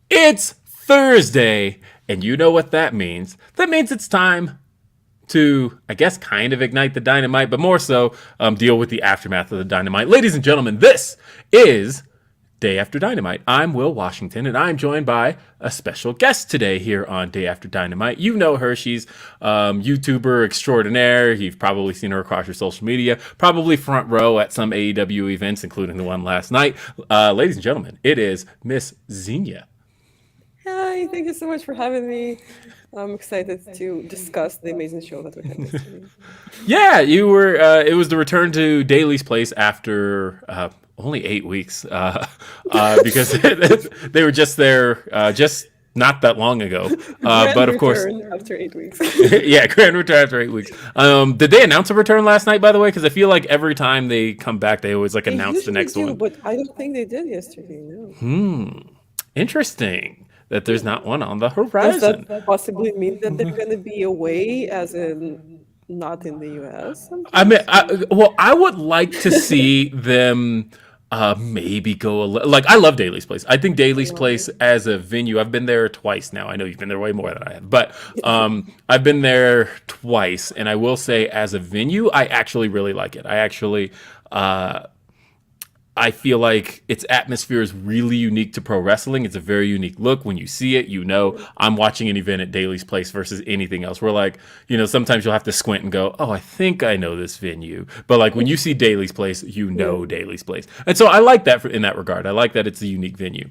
It's Thursday, and you know what that means. That means it's time to, I guess, kind of ignite the dynamite, but more so deal with the aftermath of the dynamite. Ladies and gentlemen, this is Day After Dynamite. I'm Will Washington, and I'm joined by a special guest today here on Day After Dynamite. You know her. She's YouTuber extraordinaire. You've probably seen her across your social media, probably front row at some AEW events, including the one last night. Ladies and gentlemen, it is Miss Xenia. Hi, thank you so much for having me. I'm excited to discuss the amazing show that we had yesterday. Yeah, you were. It was the return to Daly's place after only 8 weeks, because they were just there just not that long ago. Grand But of course, return after 8 weeks. yeah, grand return after 8 weeks. Did they announce a return last night? By the way, because I feel like every time they come back, they always like They announce the usually next do, one. but I don't think they did yesterday. No. Interesting that there's not one on the Does horizon. that possibly mean that they're going to be away, as in not in the US? I mean, I would like to see them maybe go like I love Daly's Place. I think Daly's Place as a venue. I've been there twice now. I know you've been there way more than I have, but I've been there twice, and I will say as a venue, I actually really like it. I feel like its atmosphere is really unique to pro wrestling. It's a very unique look. When you see it, you know I'm watching an event at Daly's Place versus anything else. We're like, sometimes you'll have to squint and go, oh, I think I know this venue. But like when you see Daly's Place, you know Daly's Place. And so I like that in that regard. I like that it's a unique venue.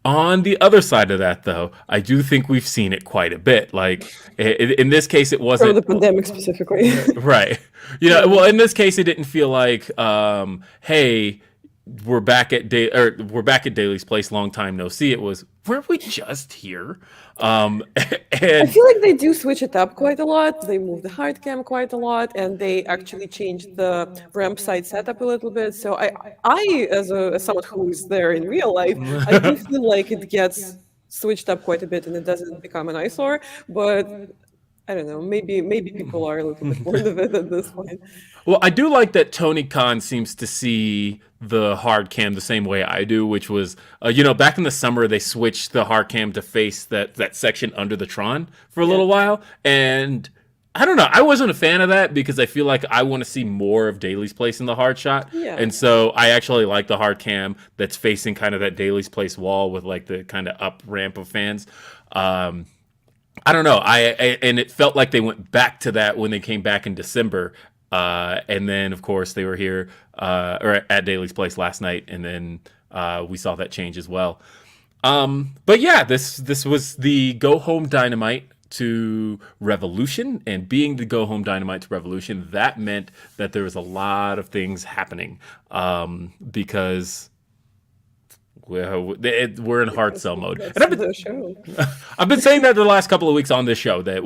On the other side of that, though, I do think we've seen it quite a bit. Like in this case, it From wasn't the pandemic specifically. right. Well, in this case, it didn't feel like, hey, we're back at Daly's Place. Long time no see. It was, weren't we just here? I And feel like they do switch it up quite a lot. They move the hard cam quite a lot, and they actually changed the ramp side setup a little bit. So as someone who is there in real life, I do feel like it gets switched up quite a bit, and it doesn't become an eyesore. But I don't know. Maybe people are a little bit bored of it at this point. well, I do like that Tony Khan seems to see the hard cam the same way I do, which was, back in the summer they switched the hard cam to face that section under the Tron for a Yeah. little while, and I don't know. I wasn't a fan of that because I feel like I want to see more of Daly's Place in the hard shot, Yeah. and so I actually like the hard cam that's facing kind of that Daly's Place wall with like the kind of up ramp of fans. I don't know. And it felt like they went back to that when they came back in December, and then of course they were here or at Daly's Place last night, and then we saw that change as well. But yeah, this was the go home Dynamite to Revolution, and being the go home Dynamite to Revolution, that meant that there was a lot of things happening because we're in hard sell mode, That's and the show. I've been saying that the last couple of weeks on this show that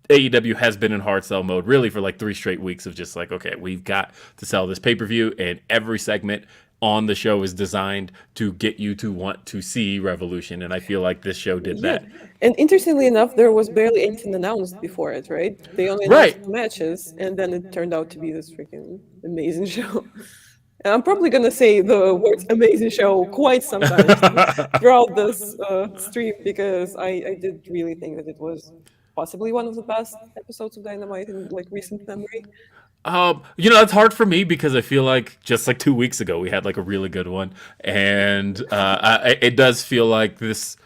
AEW has been in hard sell mode really for like 3 straight weeks of just like, okay, we've got to sell this pay-per-view, and every segment on the show is designed to get you to want to see Revolution, and I feel like this show did Yeah. that. And interestingly enough, there was barely anything announced before it, right? They only Right. announced matches, and then it turned out to be this freaking amazing show. And I'm probably gonna say the words "amazing show" quite sometimes throughout this stream, because I did really think that it was possibly one of the best episodes of Dynamite in like recent memory. It's hard for me because I feel like just like 2 weeks ago we had like a really good one, and it does feel like this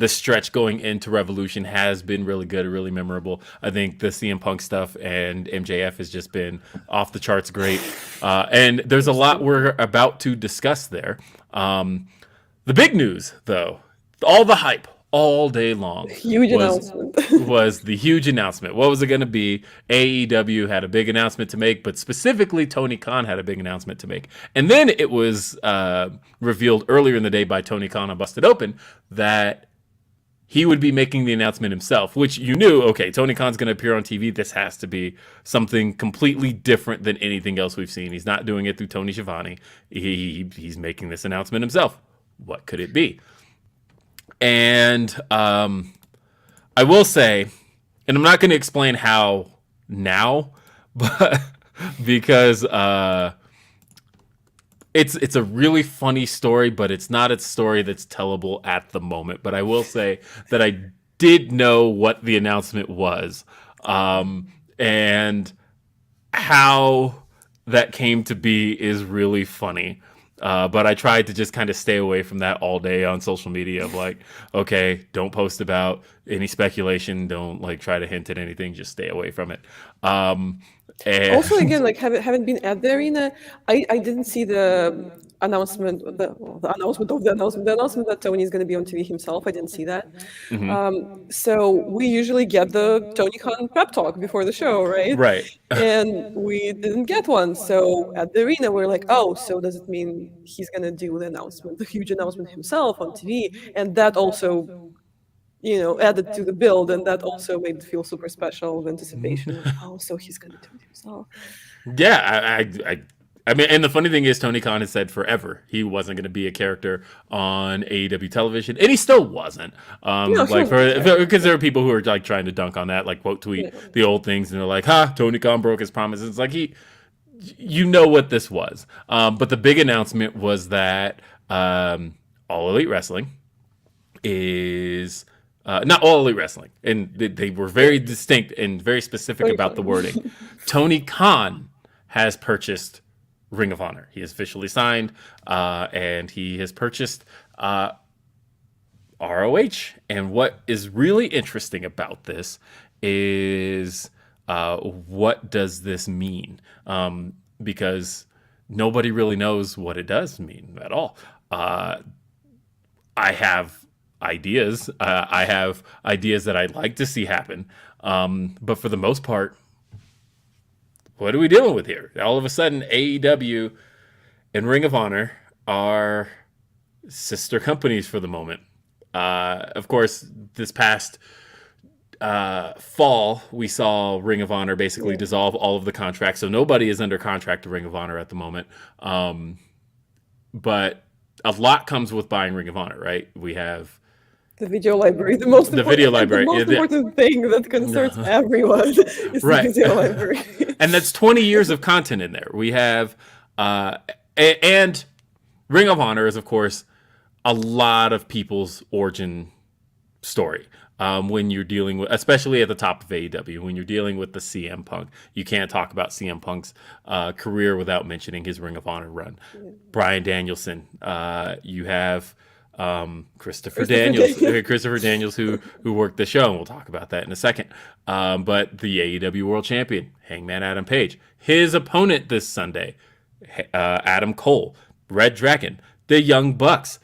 stretch going into Revolution has been really good, really memorable. I think the CM Punk stuff and MJF has just been off the charts great, and there's a lot we're about to discuss there. The big news, though, all the hype all day long Huge was announcement. was the huge announcement. What was it going to be? AEW had a big announcement to make, but specifically Tony Khan had a big announcement to make. And then it was revealed earlier in the day by Tony Khan on Busted Open that he would be making the announcement himself, which you knew, okay, Tony Khan's going to appear on TV. This has to be something completely different than anything else we've seen. He's not doing it through Tony Schiavone. He's making this announcement himself. What could it be? And I will say, and I'm not going to explain how now, but because it's a really funny story, but it's not a story that's tellable at the moment. But I will say that I did know what the announcement was, and how that came to be is really funny. But I tried to just kind of stay away from that all day on social media of like, okay, don't post about any speculation. Don't like try to hint at anything. Just stay away from it. And Also, again, like haven't been at the arena. I didn't see the announcement, the announcement of the announcement that Tony is going to be on TV himself. I didn't see that. So we usually get the Tony Khan prep talk before the show, right? right. And we didn't get one. So at the arena, we're like, oh, so does it mean he's going to do the announcement, the huge announcement himself on TV? And that also, added to the build, and that also made it feel super special, the anticipation. Like, oh, so he's going to do it himself. Yeah, I mean, and the funny thing is, Tony Khan has said forever he wasn't going to be a character on AEW television, and he still wasn't. Because there are people who are like trying to dunk on that, like quote tweet the old things, and they're like, "Ha, Tony Khan broke his promises." It's like you know what this was. But the big announcement was that All Elite Wrestling is. Not All Elite Wrestling, and they were very distinct and very specific about the wording. Tony Khan has purchased Ring of Honor. He has officially signed, and he has purchased ROH. And what is really interesting about this is what does this mean? Because nobody really knows what it does mean at all. I have ideas. I have ideas that I'd like to see happen. But for the most part, what are we dealing with here? All of a sudden, AEW and Ring of Honor are sister companies for the moment. Of course, this past fall, we saw Ring of Honor basically dissolve all of the contracts. So nobody is under contract to Ring of Honor at the moment. But a lot comes with buying Ring of Honor, right? We have the video library, the most important thing that concerns everyone is the video library. And that's 20 years of content in there. We have, and Ring of Honor is, of course, a lot of people's origin story. When you're dealing with, especially at the top of AEW, when you're dealing with the CM Punk, you can't talk about CM Punk's career without mentioning his Ring of Honor run. Bryan Danielson, you have Christopher Daniels, who worked the show, and we'll talk about that in a second. But the AEW World Champion, Hangman Adam Page, his opponent this Sunday, Adam Cole, Red Dragon, the Young Bucks.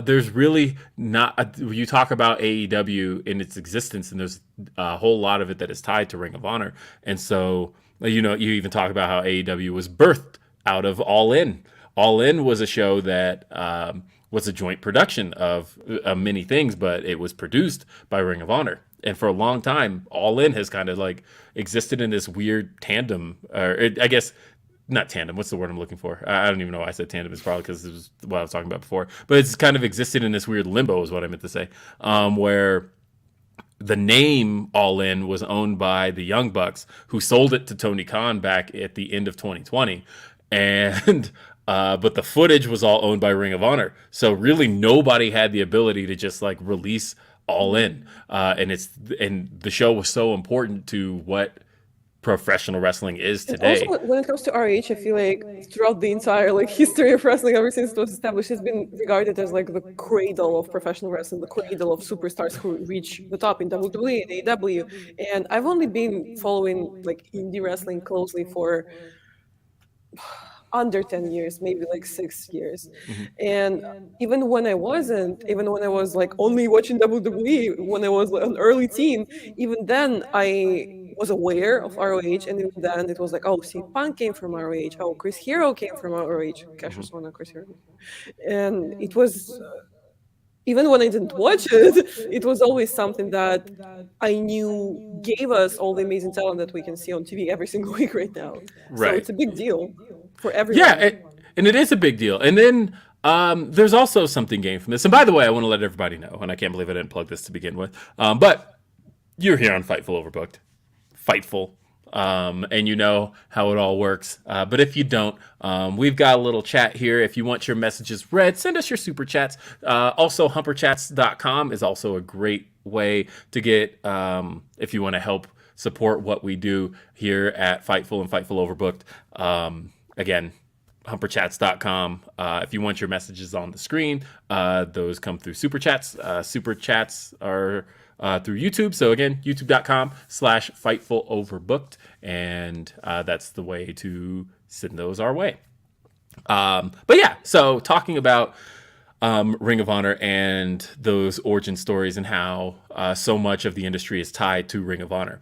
There's really not. You talk about AEW in its existence, and there's a whole lot of it that is tied to Ring of Honor. And so, you even talk about how AEW was birthed out of All In. All In was a show that was a joint production of many things, but it was produced by Ring of Honor. And for a long time, All In has kind of like existed in this weird tandem, I guess. Not tandem. What's the word I'm looking for? I don't even know why I said tandem. It's probably because it was what I was talking about before. But it's kind of existed in this weird limbo is what I meant to say, where the name All In was owned by the Young Bucks, who sold it to Tony Khan back at the end of 2020. And but the footage was all owned by Ring of Honor. So really nobody had the ability to just like release All In. And the show was so important to what professional wrestling is today. And also, when it comes to ROH, I feel like throughout the entire history of wrestling, ever since it was established, it's been regarded as like the cradle of professional wrestling, the cradle of superstars who reach the top in WWE and AEW. And I've only been following like indie wrestling closely for under 10 years, maybe like 6 years. And even when I was like only watching WWE, when I was an early teen, even then I was aware of ROH, and even then it was like, oh, CM Punk came from ROH, oh, Chris Hero came from ROH, Cassius Ohno, Chris Hero. And it was, even when I didn't watch it, it was always something that I knew gave us all the amazing talent that we can see on TV every single week right now. Right. So it's a big deal for everyone. Yeah, and it is a big deal. And then there's also something gained from this. And by the way, I want to let everybody know, and I can't believe I didn't plug this to begin with, but you're here on Fightful Overbooked. Fightful. and you know how it all works. But if you don't, we've got a little chat here. If you want your messages read, send us your super chats. Also, humperchats.com is also a great way to get, if you want to help support what we do here at Fightful and Fightful Overbooked. Again, humperchats.com. If you want your messages on the screen, those come through super chats. Super chats are through YouTube. So again, youtube.com/Fightful Overbooked. And that's the way to send those our way. But yeah, so talking about Ring of Honor and those origin stories and how so much of the industry is tied to Ring of Honor.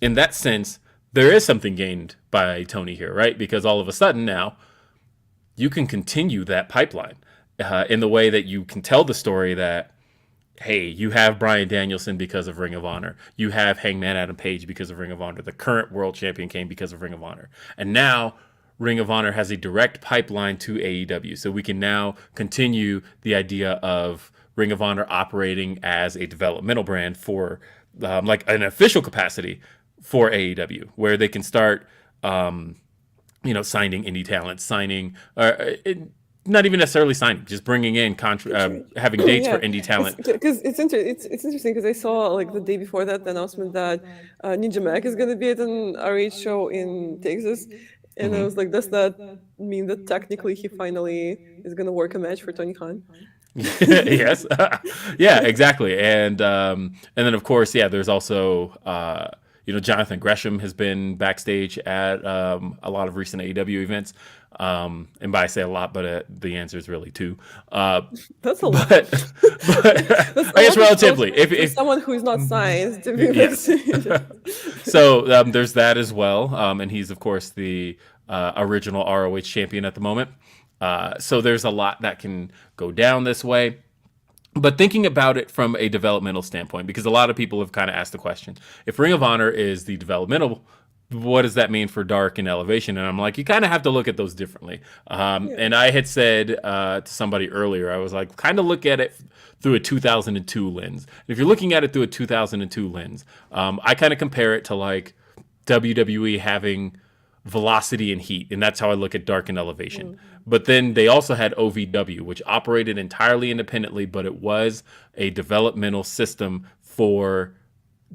In that sense, there is something gained by Tony here, right? Because all of a sudden now, you can continue that pipeline in the way that you can tell the story that, hey, you have Bryan Danielson because of Ring of Honor. You have Hangman Adam Page because of Ring of Honor. The current world champion came because of Ring of Honor. And now Ring of Honor has a direct pipeline to AEW. So we can now continue the idea of Ring of Honor operating as a developmental brand for like an official capacity for AEW, where they can start signing indie talent, not even necessarily signing, just bringing in having dates for indie talent. Because it's interesting because I saw like the day before that the announcement that Ninja Mac is going to be at an ROH show in Texas, and I was like, does that mean that technically he finally is going to work a match for Tony Khan? Yes, yeah, exactly, and then of course, yeah, there's also. Jonathan Gresham has been backstage at a lot of recent AEW events. And by I say a lot, but the answer is really two. That's a lot. But I guess relatively. If someone who is not signed to be backstage. So there's that as well. And he's, of course, the original ROH champion at the moment. So there's a lot that can go down this way. But thinking about it from a developmental standpoint, because a lot of people have kind of asked the question, if Ring of Honor is the developmental, what does that mean for Dark and Elevation? And I'm like, you kind of have to look at those differently. And I had said to somebody earlier, I was like, kind of look at it through a 2002 lens. And if you're looking at it through a 2002 lens, I kind of compare it to like WWE having Velocity and Heat, and that's how I look at Dark and Elevation. But then they also had OVW, which operated entirely independently, but it was a developmental system for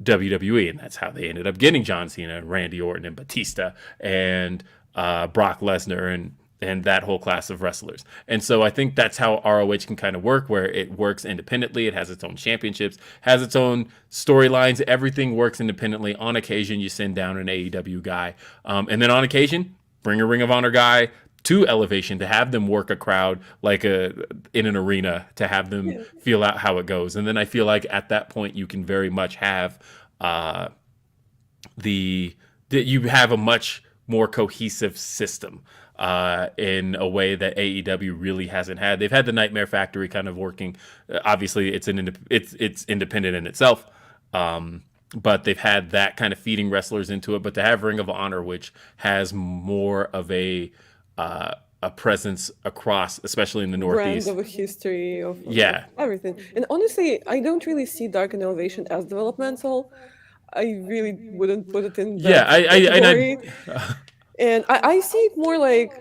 WWE, and that's how they ended up getting John Cena and Randy Orton and Batista and Brock Lesnar and that whole class of wrestlers. And so I think that's how ROH can kind of work, where it works independently. It has its own championships, has its own storylines. Everything works independently. On occasion, you send down an AEW guy. And then on occasion, bring a Ring of Honor guy to Elevation to have them work a crowd like in an arena, to have them feel out how it goes. And then I feel like at that point, you can very much have you have a much more cohesive system. In a way that AEW really hasn't had. They've had the Nightmare Factory kind of working. Obviously, it's independent in itself, but they've had that kind of feeding wrestlers into it. But to have Ring of Honor, which has more of a presence across, especially in the Northeast, brand of a history of everything. And honestly, I don't really see Dark and Elevation as developmental. I really wouldn't put it in that category. And I see it more like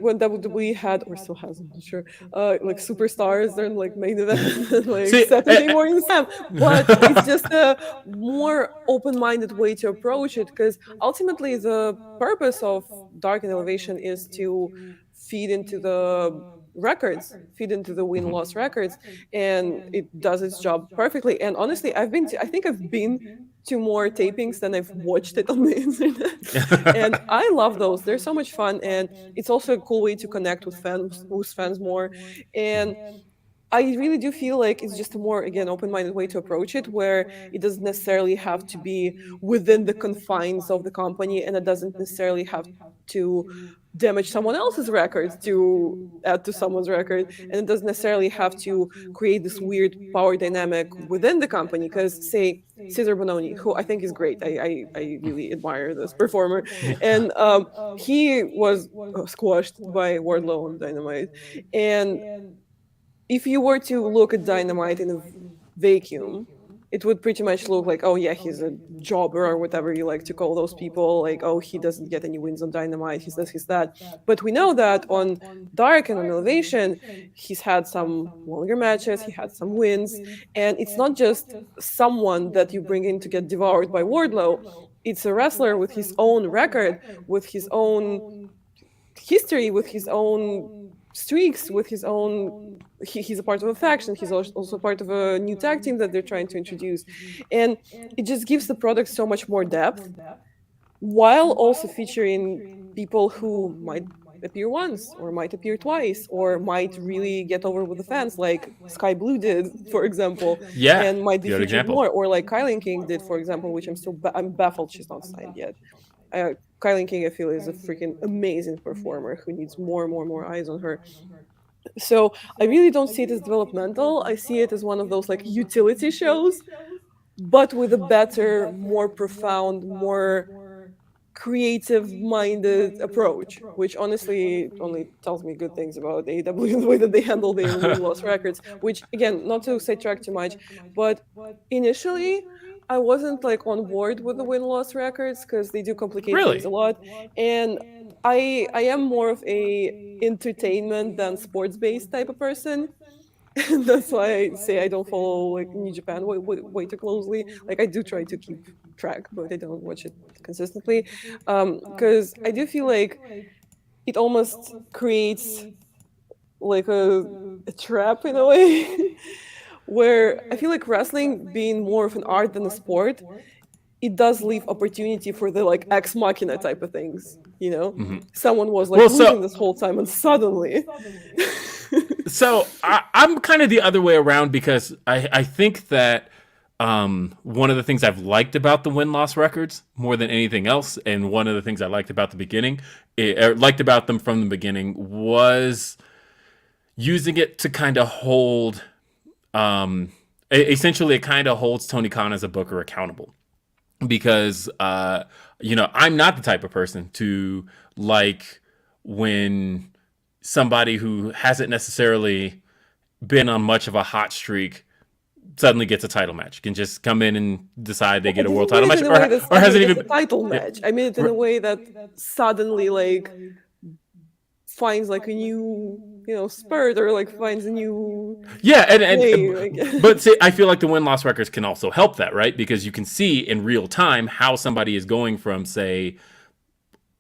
when WWE had, or still has, I'm not sure, like superstars during like main events and like Saturday Morning Slam. But it's just a more open-minded way to approach it, because ultimately the purpose of Dark and Elevation is to feed into the records, feed into the win-loss records, and it does its job perfectly. And honestly, I think I've been to more tapings than I've watched it on the internet. And I love those. They're so much fun, and it's also a cool way to connect with fans more. And I really do feel like it's just a more, again, open-minded way to approach it, where it doesn't necessarily have to be within the confines of the company, and it doesn't necessarily have to damage someone else's records to add to someone's record, and it doesn't necessarily have to create this weird power dynamic within the company. Because, say, Cesar Bononi, who I think is great, I really admire this performer, and he was squashed by Wardlow on Dynamite. And if you were to look at Dynamite in a vacuum, it would pretty much look like, oh yeah, he's a jobber or whatever you like to call those people. Like, oh, he doesn't get any wins on Dynamite. He's this, he's that. But we know that on Dark and on Elevation, he's had some longer matches. He had some wins, and it's not just someone that you bring in to get devoured by Wardlow. It's a wrestler with his own record, with his own history, with his own streaks, with his own he's a part of a faction. He's also part of a new tag team that they're trying to introduce, and it just gives the product so much more depth, while also featuring people who might appear once or might appear twice or might really get over with the fans, like Sky Blue did, for example. Yeah, And might be good featured example. more, or like Kylie King did, for example, which I'm baffled she's not signed yet. Kylie King, I feel, is a freaking amazing performer who needs more eyes on her. So I really don't see it as developmental. I see it as one of those like utility shows, but with a better, more profound, more creative-minded approach, which honestly only tells me good things about AEW and the way that they handle their win-loss records. Which, again, not to sidetrack too much, but initially I wasn't like on board with the win-loss records because they do complicate Really? things a lot, and I am more of a entertainment than sports-based type of person. And that's why I say I don't follow like New Japan way too closely. Like I do try to keep track, but I don't watch it consistently. Because I do feel like it almost creates like a trap in a way, where I feel like wrestling being more of an art than a sport, it does leave opportunity for the like ex machina type of things. You know, someone was like losing this whole time, and suddenly. So I'm kind of the other way around, because I think that one of the things I've liked about the win-loss records more than anything else, and one of the things I liked about liked about them from the beginning, was using it to kind of hold, essentially it kind of holds Tony Khan as a booker accountable. Because, I'm not the type of person to like when somebody who hasn't necessarily been on much of a hot streak suddenly gets a title match, can just come in and decide they get a world title match, or hasn't even a title match. I mean it in a way that suddenly like finds like a new spurt, or like finds a new but see, I feel like the win-loss records can also help that, right? Because you can see in real time how somebody is going from, say,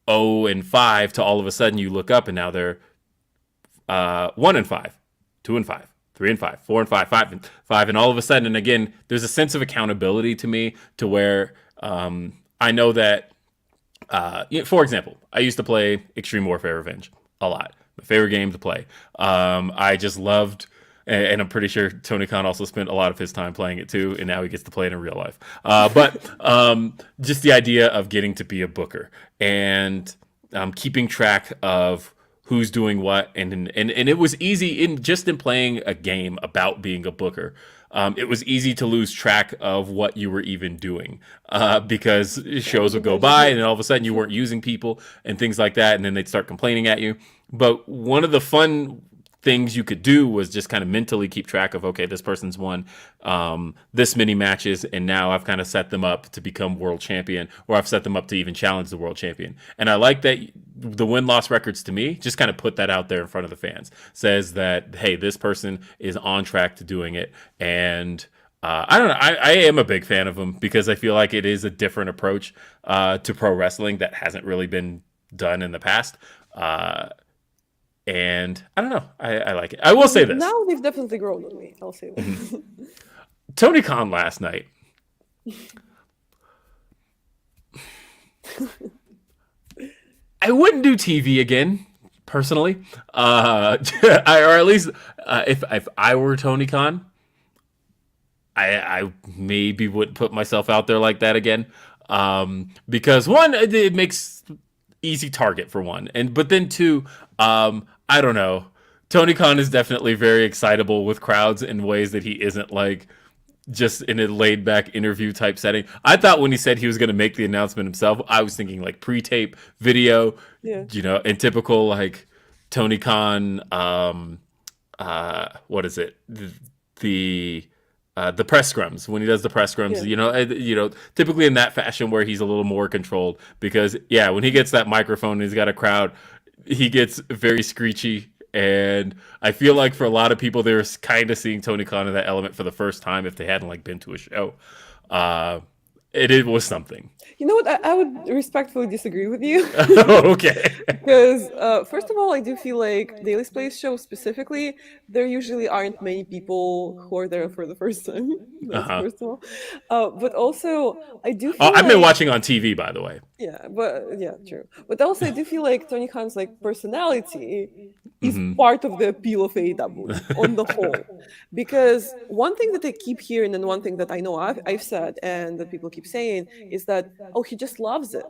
0-5 to all of a sudden you look up and now they're 1-5, 2-5, 3-5, 4-5, 5-5, and all of a sudden, and again, there's a sense of accountability to me, to where I know that, for example, I used to play Extreme Warfare Revenge a lot. My favorite game to play. I just loved, and I'm pretty sure Tony Khan also spent a lot of his time playing it too, and now he gets to play it in real life. But just the idea of getting to be a booker and keeping track of who's doing what, and it was easy in playing a game about being a booker. It was easy to lose track of what you were even doing, because shows would go by and then all of a sudden you weren't using people and things like that, and then they'd start complaining at you. But one of the fun things you could do was just kind of mentally keep track of, okay, this person's won this many matches, and now I've kind of set them up to become world champion, or I've set them up to even challenge the world champion. And I like that the win-loss records, to me, just kind of put that out there in front of the fans. Says that, hey, this person is on track to doing it. And I don't know, I am a big fan of them, because I feel like it is a different approach to pro wrestling that hasn't really been done in the past. And I don't know, I like it. I will say this. Now they've definitely grown on me, I'll say that. Tony Khan last night. I wouldn't do TV again, personally. Or at least if I were Tony Khan, I maybe wouldn't put myself out there like that again. Because one, it makes easy target for one, but then two, I don't know. Tony Khan is definitely very excitable with crowds in ways that he isn't like just in a laid back interview type setting. I thought when he said he was going to make the announcement himself, I was thinking like pre-tape video, in typical like Tony Khan, what is it? The the press scrums. When he does the press scrums, Yeah. typically in that fashion where he's a little more controlled. Because when he gets that microphone and he's got a crowd, he gets very screechy. And I feel like for a lot of people, they're kind of seeing Tony Khan in that element for the first time if they hadn't like been to a show. It was something. You know what? I would respectfully disagree with you. Okay. Because, first of all, I do feel like Daily Place shows specifically, there usually aren't many people who are there for the first time. That's first of all. But also, I do feel I've been like- watching on TV, by the way. Yeah, true. But also, I do feel like Tony Khan's like personality is part of the appeal of AEW on the whole. Because one thing that I keep hearing, and one thing that I know I've said, and that people keep saying, is that, oh, he just loves it.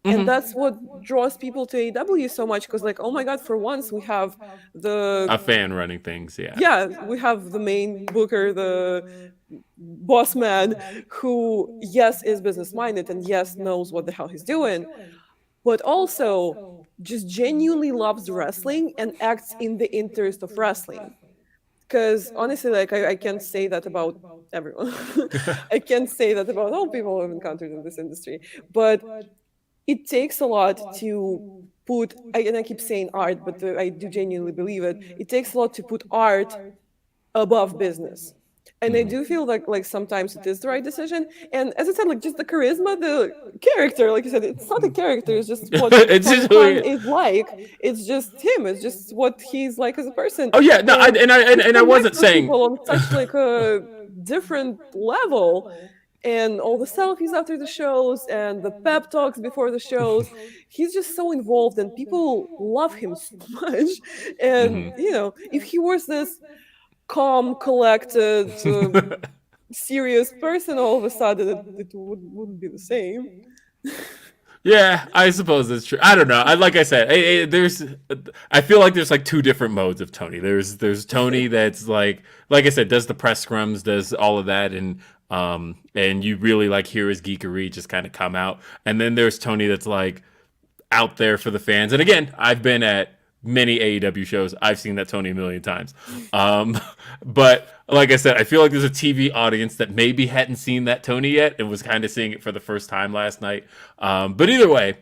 And that's what draws people to AEW so much, because like, oh my god, for once we have A fan running things, we have the main booker, the boss man, who yes is business minded and yes knows what the hell he's doing, but also just genuinely loves wrestling and acts in the interest of wrestling. Because honestly, like I can't say that about everyone. I can't say that about all people I've encountered in this industry, but it takes a lot to put, and I keep saying art, but I do genuinely believe it. It takes a lot to put art above business. And I do feel like sometimes it is the right decision. And as I said, like just the charisma, the character, like you said, it's not a character, it's just what It's Tony just Khan who he- is like. It's just him. It's just what he's like as a person. Oh yeah, no, and I wasn't connects with saying. people on such like a different level. And all the selfies after the shows and the pep talks before the shows, he's just so involved and people love him so much. And if he was this calm, collected, serious person, all of a sudden it wouldn't be the same. Yeah, I suppose that's true. I don't know. Like I said, I feel like there's like two different modes of Tony. There's Tony that's like I said, does the press scrums, does all of that, and you really like hear his geekery just kind of come out. And then there's Tony that's like out there for the fans. And again, I've been at many AEW shows. I've seen that Tony a million times. But like I said, I feel like there's a TV audience that maybe hadn't seen that Tony yet and was kind of seeing it for the first time last night. But either way,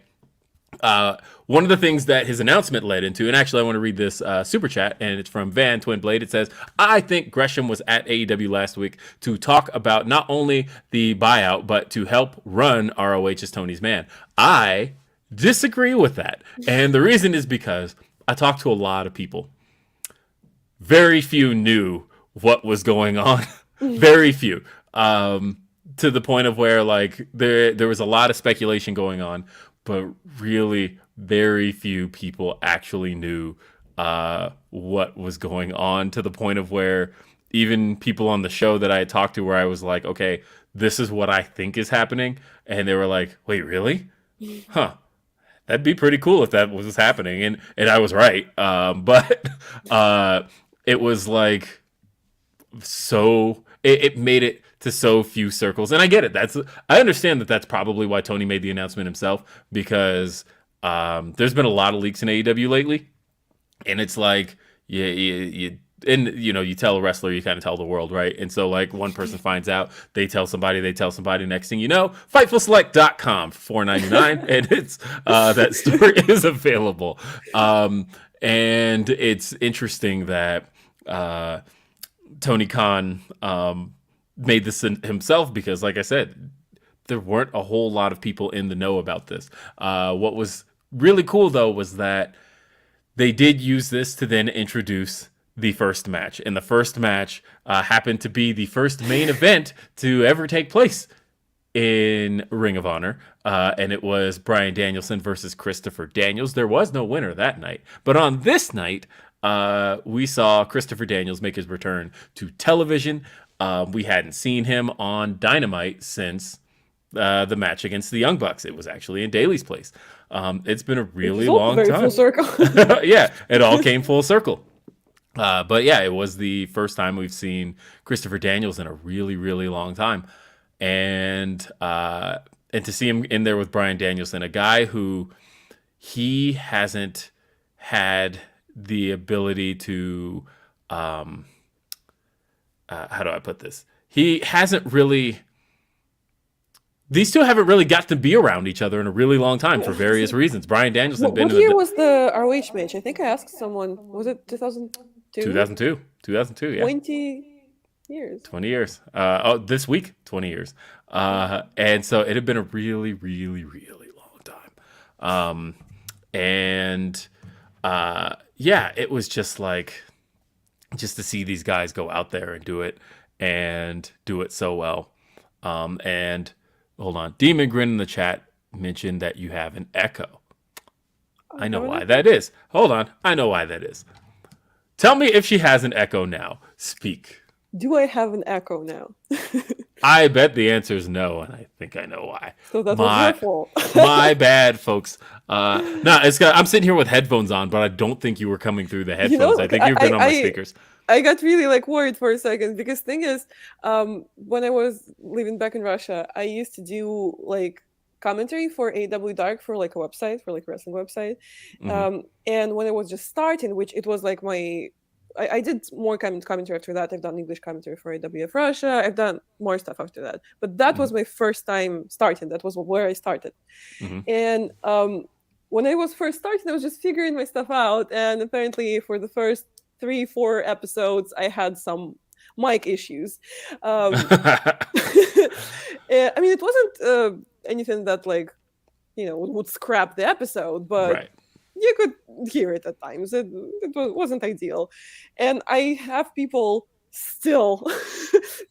one of the things that his announcement led into, and actually I want to read this super chat, and it's from Van Twin Blade. It says, I think Gresham was at AEW last week to talk about not only the buyout, but to help run ROH as Tony's man. I disagree with that. And the reason is because I talked to a lot of people. Very few knew what was going on. Very few. To the point of where like there was a lot of speculation going on, but really very few people actually knew what was going on, to the point of where even people on the show that I had talked to, where I was like, okay, this is what I think is happening. And they were like, wait, really? Huh. That'd be pretty cool if that was happening. And I was right. But it was like it made it to so few circles. And I get it. I understand that that's probably why Tony made the announcement himself, because there's been a lot of leaks in AEW lately. And it's like, you tell a wrestler, you kind of tell the world, right? And so like one person finds out, they tell somebody, next thing you know, FightfulSelect.com for $4.99, and it's that story is available. And it's interesting that Tony Khan made this himself, because like I said, there weren't a whole lot of people in the know about this. What was really cool though was that they did use this to then introduce the first match. And the first match happened to be the first main event to ever take place in Ring of Honor. And it was Bryan Danielson versus Christopher Daniels. There was no winner that night. But on this night, we saw Christopher Daniels make his return to television. We hadn't seen him on Dynamite since the match against the Young Bucks. It was actually in Daly's place. It's been a really long time. Full circle. Yeah, it all came full circle. But yeah, it was the first time we've seen Christopher Daniels in a really, really long time. And to see him in there with Bryan Danielson, a guy who he hasn't had the ability to, how do I put this? he hasn't really. These two haven't really got to be around each other in a really long time for various reasons. Bryan Danielson been What in year the was the ROH match? I think I asked someone. Was it 2002? 2002, yeah. 20 years. 20 years. This week, 20 years. And so it had been a really, really, really long time. Yeah, it was just like, just to see these guys go out there and do it so well. And hold on, Demon Grin in the chat mentioned that you have an echo. I know why that is. Hold on, I know why that is. Tell me if she has an echo now. Speak. Do I have an echo now? I bet the answer is no, and I think I know why. So that was your fault. My bad, folks. I'm sitting here with headphones on, but I don't think you were coming through the headphones. I think you've been on my speakers. I got really worried for a second because thing is, when I was living back in Russia, I used to do commentary for AEW Dark for a website, for wrestling website. And when I was just starting, which it was I did more commentary after that. I've done English commentary for AWF Russia. I've done more stuff after that. But that was my first time starting. That was where I started. And when I was first starting, I was just figuring my stuff out. And apparently for the first 3-4 episodes, I had some mic issues. I mean, it wasn't anything that would scrap the episode, but... Right. You could hear it at times. It wasn't ideal. And I have people still,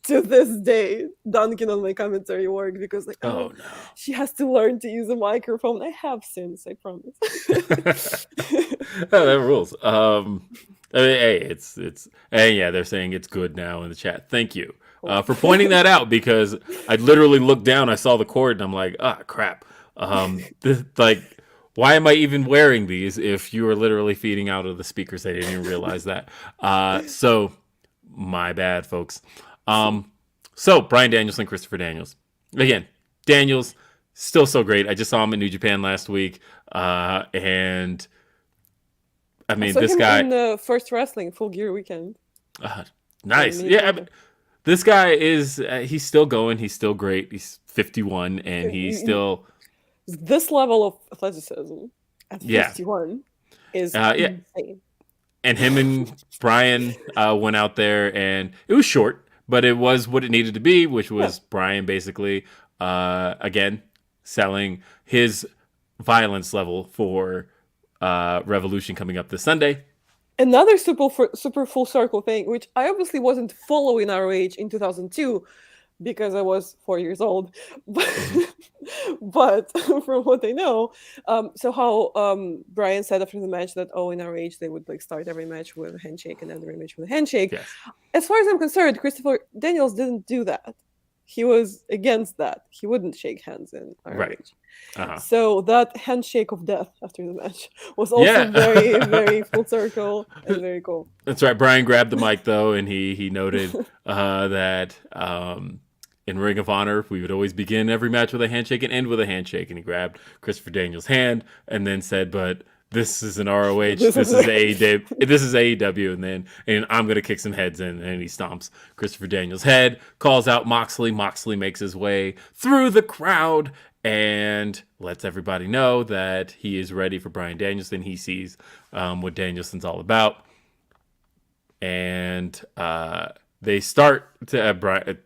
to this day, dunking on my commentary work because, oh no, she has to learn to use a microphone. I have since, I promise. Oh, that rules. Hey, it's yeah, they're saying it's good now in the chat. Thank you for pointing that out, because I literally looked down, I saw the cord, and I'm like, crap. Why am I even wearing these if you are literally feeding out of the speakers? I didn't even realize that. So, my bad, folks. So, Bryan Danielson, Christopher Daniels. Again, Daniels, still so great. I just saw him in New Japan last week. And, I mean, this guy... in the first wrestling, Full Gear Weekend. Nice. Yeah, this guy is, he's still going. He's still great. He's 51, and he's still... This level of athleticism at 51 is insane. And him and Bryan went out there, and it was short, but it was what it needed to be, which was Bryan basically, again, selling his violence level for Revolution coming up this Sunday. Another super full circle thing, which I obviously wasn't following ROH in 2002, because I was 4 years old, but from what I know, so how Bryan said after the match that in ROH they would start every match with a handshake and end every match with a handshake. Yes. As far as I'm concerned, Christopher Daniels didn't do that. He was against that. He wouldn't shake hands in ROH. Right. So that handshake of death after the match was also very, very full circle and very cool. That's right. Bryan grabbed the mic though, and he noted that in Ring of Honor, we would always begin every match with a handshake and end with a handshake. And he grabbed Christopher Daniels' hand and then said, "But this is an ROH. This is AEW. This is AEW." And I'm gonna kick some heads in. And he stomps Christopher Daniels' head, calls out Moxley. Moxley makes his way through the crowd and lets everybody know that he is ready for Bryan Danielson. He sees what Danielson's all about, and they start to.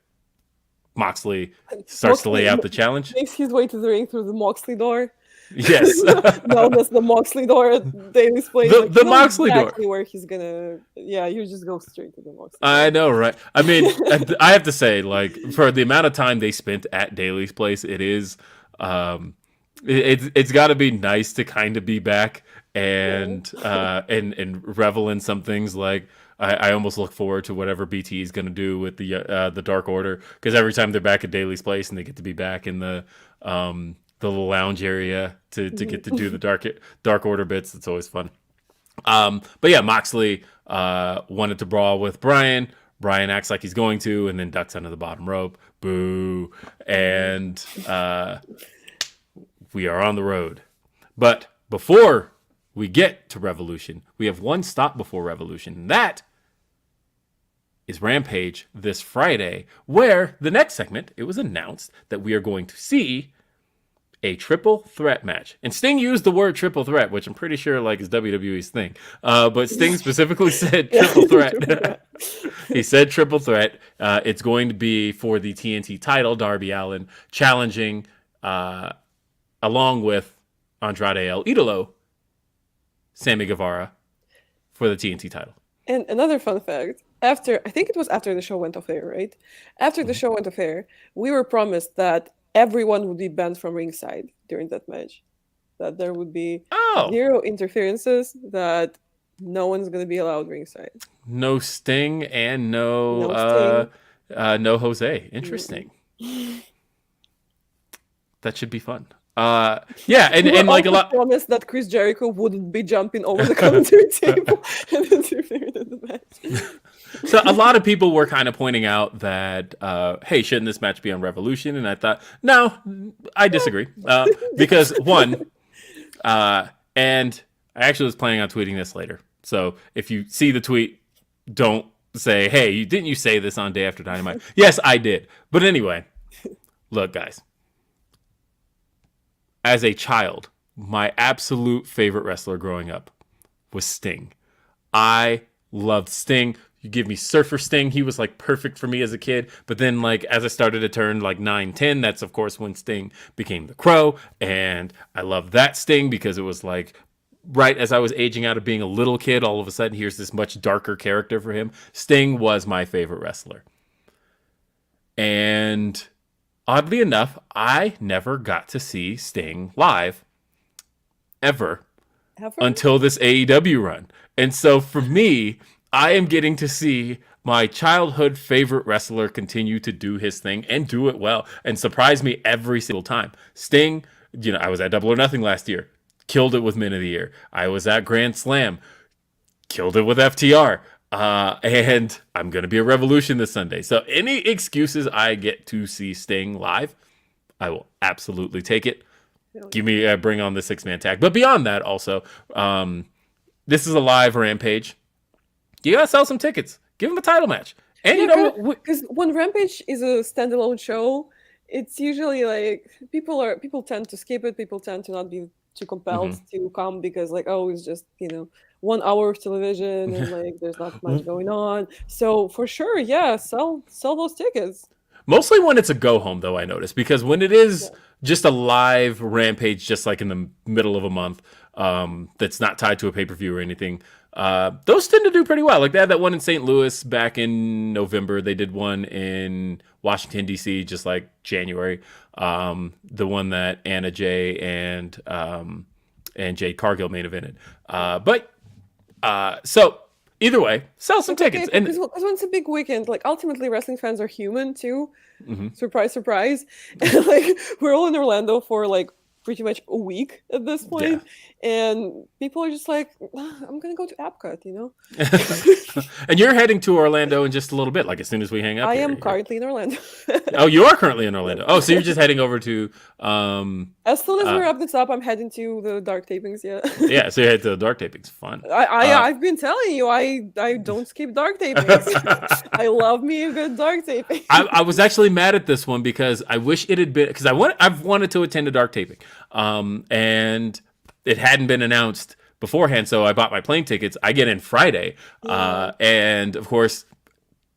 Moxley starts to lay out the challenge. Makes his way to the ring through the Moxley door. Yes. No, that's the Moxley door at Daly's place. The Moxley exactly door. Where he's gonna... Yeah, you just go straight to the Moxley door. I know, right? I mean, I have to say, for the amount of time they spent at Daly's place, it is... It's got to be nice to kind of be back and revel in some things. I almost look forward to whatever BT is going to do with the Dark Order, because every time they're back at Daly's place and they get to be back in the little lounge area to get to do the Dark Order bits, it's always fun. But yeah, Moxley wanted to brawl with Bryan. Bryan acts like he's going to, and then ducks under the bottom rope. Boo! And we are on the road. But before we get to Revolution, we have one stop before Revolution, and that is Rampage this Friday, where the next segment, it was announced that we are going to see a triple threat match. And Sting used the word triple threat, which I'm pretty sure like is WWE's thing. But Sting specifically said triple threat. He said triple threat. It's going to be for the TNT title, Darby Allin challenging along with Andrade El Idolo, Sammy Guevara for the TNT title. And another fun fact, I think it was after the show went off air, right? After the show went off air, we were promised that everyone would be banned from ringside during that match. That there would be zero interferences, that no one's going to be allowed ringside. No Sting and no Jose. Interesting. That should be fun. And like a lot promised that Chris Jericho wouldn't be jumping over the commentary table and interfering in the match. So a lot of people were kind of pointing out that, hey, shouldn't this match be on Revolution? And I thought, no, I disagree. Because one, and I actually was planning on tweeting this later. So if you see the tweet, don't say, hey, didn't you say this on Day After Dynamite? Yes, I did. But anyway, look, guys. As a child, my absolute favorite wrestler growing up was Sting. I loved Sting. You give me Surfer Sting. He was like perfect for me as a kid. But then like as I started to turn like 9, 10, that's of course when Sting became the Crow. And I loved that Sting because it was like right as I was aging out of being a little kid, all of a sudden here's this much darker character for him. Sting was my favorite wrestler. And oddly enough, I never got to see Sting live ever until this AEW run. And so for me, I am getting to see my childhood favorite wrestler continue to do his thing and do it well and surprise me every single time. Sting, I was at Double or Nothing last year, killed it with Men of the Year. I was at Grand Slam, killed it with FTR. And I'm going to be at Revolution this Sunday. So any excuses I get to see Sting live, I will absolutely take it. Give me bring on the 6-man tag. But beyond that also, this is a live Rampage. You got to sell some tickets. Give them a title match. And because when Rampage is a standalone show, it's usually like people tend to skip it. People tend to not be too compelled to come because like, oh, it's just, 1 hour of television and like there's not much going on. So for sure, yeah, sell those tickets. Mostly when it's a go home though, I notice, because when it is just a live Rampage, just like in the middle of a month, that's not tied to a pay-per-view or anything, those tend to do pretty well. Like they had that one in St. Louis back in November. They did one in Washington, D.C. just like January. The one that Anna Jay and Jade Cargill main evented. So either way, sell some tickets. And because when it's a big weekend, like ultimately wrestling fans are human too. Surprise, surprise. And like we're all in Orlando for like pretty much a week at this point. And people are just like, I'm going to go to Epcot, And you're heading to Orlando in just a little bit, like as soon as we hang up. I am currently in Orlando. Oh, you are currently in Orlando. Oh, so you're just heading over to... as soon as we wrap this up, I'm heading to the dark tapings, Yeah, so you head to the dark tapings. Fun. I've been telling you, I don't skip dark tapings. I love me a good dark taping. I was actually mad at this one because I wish it had been... Because I've wanted to attend a dark taping. And it hadn't been announced beforehand, so I bought my plane tickets. I get in Friday. And of course,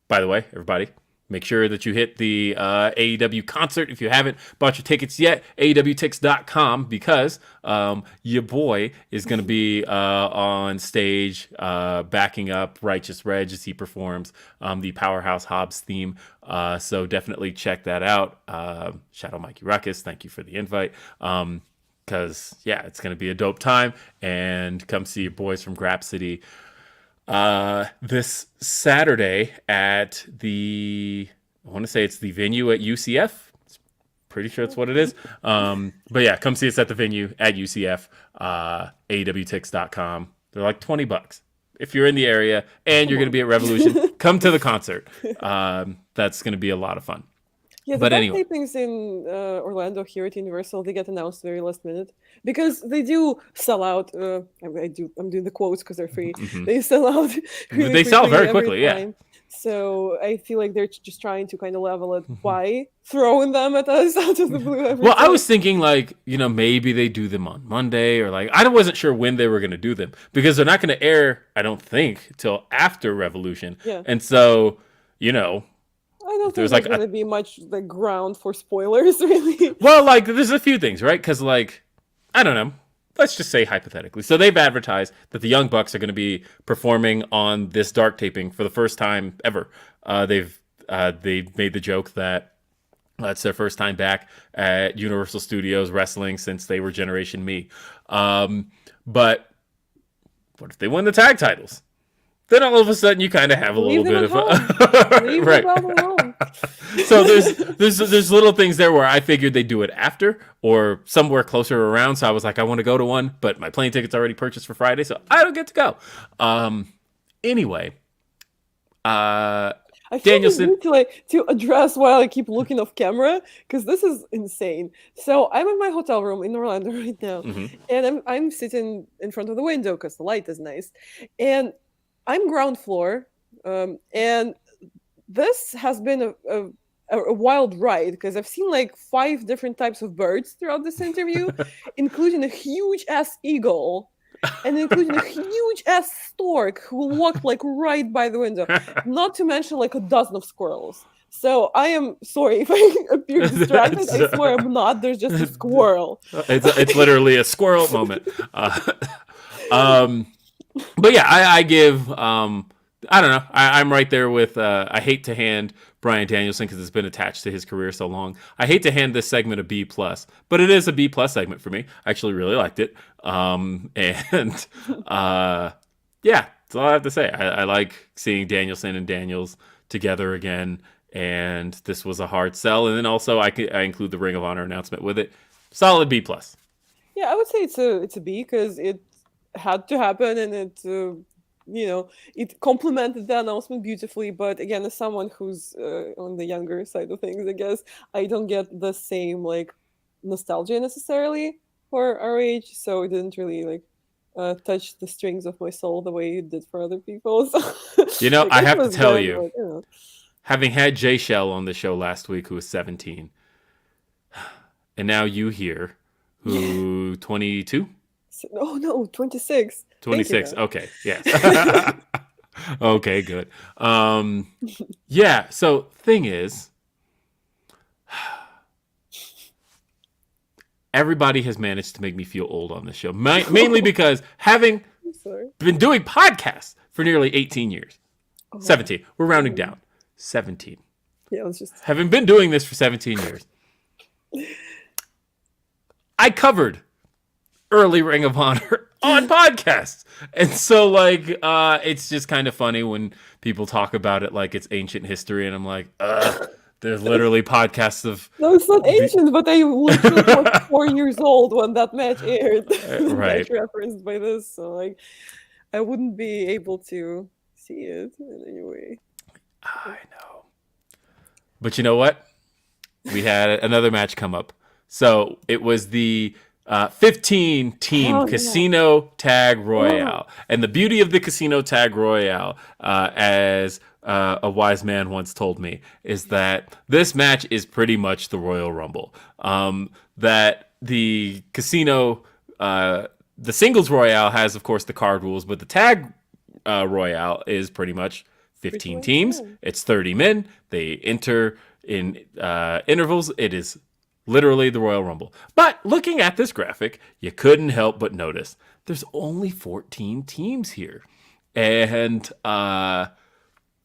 by the way, everybody, make sure that you hit the AEW concert if you haven't bought your tickets yet. AEWTix.com, because your boy is going to be on stage backing up Righteous Reg as he performs the Powerhouse Hobbs theme. So definitely check that out. Shadow Mikey Ruckus, thank you for the invite. Because, it's going to be a dope time. And come see your boys from Grap City this Saturday at I want to say it's the venue at UCF. Pretty sure that's what it is. But come see us at the venue at UCF, AEWTix.com. They're like $20. If you're in the area and you're going to be at Revolution, come to the concert. That's going to be a lot of fun. Yeah, the tapings in Orlando here at Universal, they get announced very last minute because they do sell out. I'm doing the quotes because they're free. They sell out. They sell very quickly, time. So I feel like they're just trying to kind of level it by throwing them at us out of the blue every Well, I time. was thinking like, maybe they do them on Monday or like, I wasn't sure when they were going to do them because they're not going to air, I don't think, till after Revolution. Yeah. And so, I don't think there's there's like going to be much like ground for spoilers, really. well, like there's a few things, right? Because like, I don't know. Let's just say hypothetically. So they've advertised that the Young Bucks are going to be performing on this dark taping for the first time ever. They've made the joke that it's their first time back at Universal Studios wrestling since they were Generation Me. But what if they win the tag titles? Then all of a sudden you kind of have a Leave little them bit at of home. Leave right. them alone. So there's little things there where I figured they'd do it after or somewhere closer around. So I was like, I want to go to one, but my plane ticket's already purchased for Friday, so I don't get to go. Anyway, I feel Danielson. we need to address while I keep looking off camera because this is insane. So I'm in my hotel room in Orlando right now, and I'm sitting in front of the window because the light is nice, and I'm ground floor, and this has been a wild ride because I've seen like 5 different types of birds throughout this interview, including a huge ass eagle. And including a huge ass stork who walked like right by the window, not to mention like a dozen of squirrels. So I am sorry if I appear distracted. I swear I'm not. There's just a squirrel. It's literally a squirrel moment. But yeah, I give. I don't know. I'm right there with. I hate to hand Bryan Danielson because it's been attached to his career so long. I hate to hand this segment a B plus, but it is a B plus segment for me. I actually really liked it. And yeah, that's all I have to say. I like seeing Danielson and Daniels together again, and this was a hard sell. And then also I include the Ring of Honor announcement with it. Solid B plus. Yeah, I would say it's a B because it had to happen and it it complemented the announcement beautifully. But again, as someone who's on the younger side of things, I guess I don't get the same like nostalgia necessarily for ROH, so it didn't really like touch the strings of my soul the way it did for other people. So, like, I have to tell good, you, but, having had Jay Shell on the show last week, who was 17, and now you here, who 22. Oh no, 26. 26. Okay. Yes. Okay, good. Yeah, so thing is, everybody has managed to make me feel old on this show. Mainly because having been doing podcasts for nearly 18 years. 17. We're rounding down. 17. Yeah, let's just Having been doing this for 17 years. I covered early Ring of Honor on podcasts. And so like it's just kind of funny when people talk about it like it's ancient history and I'm like, there's literally podcasts of no, it's not ancient, but I literally was 4 years old when that match aired. Right. Match referenced by this, so like I wouldn't be able to see it in any way. I know. But you know what? We had another match come up. So it was the 15-team Casino Tag Royale. And the beauty of the Casino Tag Royale, as a wise man once told me, is that this match is pretty much the Royal Rumble. That the Casino, the Singles Royale has, of course, the card rules, but the Tag Royale is pretty much 15 teams. It's 30 men. They enter in intervals. It is literally the Royal Rumble. But looking at this graphic, you couldn't help but notice there's only 14 teams here. And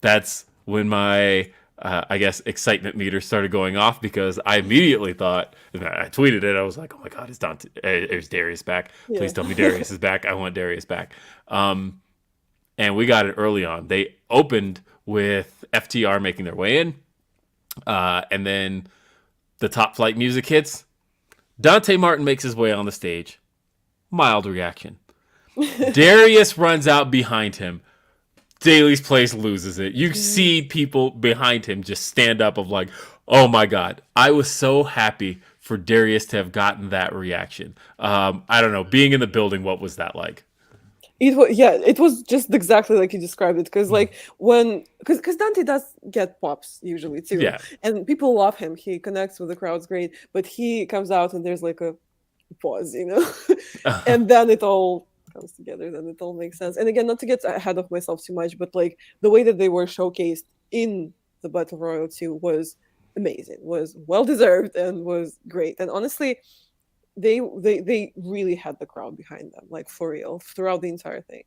that's when my, I guess, excitement meter started going off because I immediately thought, and I tweeted it, I was like, oh my God, is Darius back? Please tell me Darius is back. I want Darius back. And we got it early on. They opened with FTR making their way in. And then the Top Flight music hits. Dante Martin makes his way on the stage. Mild reaction. Darius runs out behind him. Daily's Place loses it. You see people behind him just stand up of like, oh my God. I was so happy for Darius to have gotten that reaction. I don't know. Being in the building, what was that like? it was just exactly like you described it. Because like because Dante does get pops usually too, Yeah. and people love him. He connects with the crowds great, but he comes out and there's like a pause, and then it all comes together. Then it all makes sense. And again, not to get ahead of myself too much, but like the way that they were showcased in the Battle Royal 2 was amazing, was well deserved, and was great. And honestly, they really had the crowd behind them, like for real, throughout the entire thing.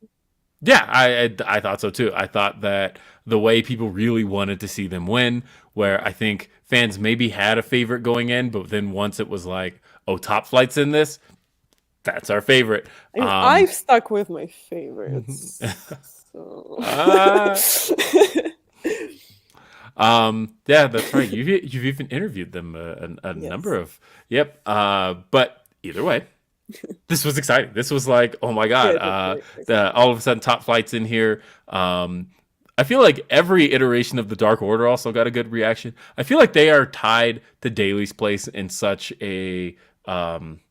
Yeah, I thought so too. I thought that the way people really wanted to see them win, where I think fans maybe had a favorite going in, but then once it was like, oh, Top Flight's in this, that's our favorite. I mean, I've stuck with my favorites. So. Yeah, that's right. You've even interviewed them a Yes. number of. Yep. But either way, this was exciting. This was like, oh my god! All of a sudden, Top Flight's in here. I feel like every iteration of the Dark Order also got a good reaction. I feel like they are tied to Daly's place in such a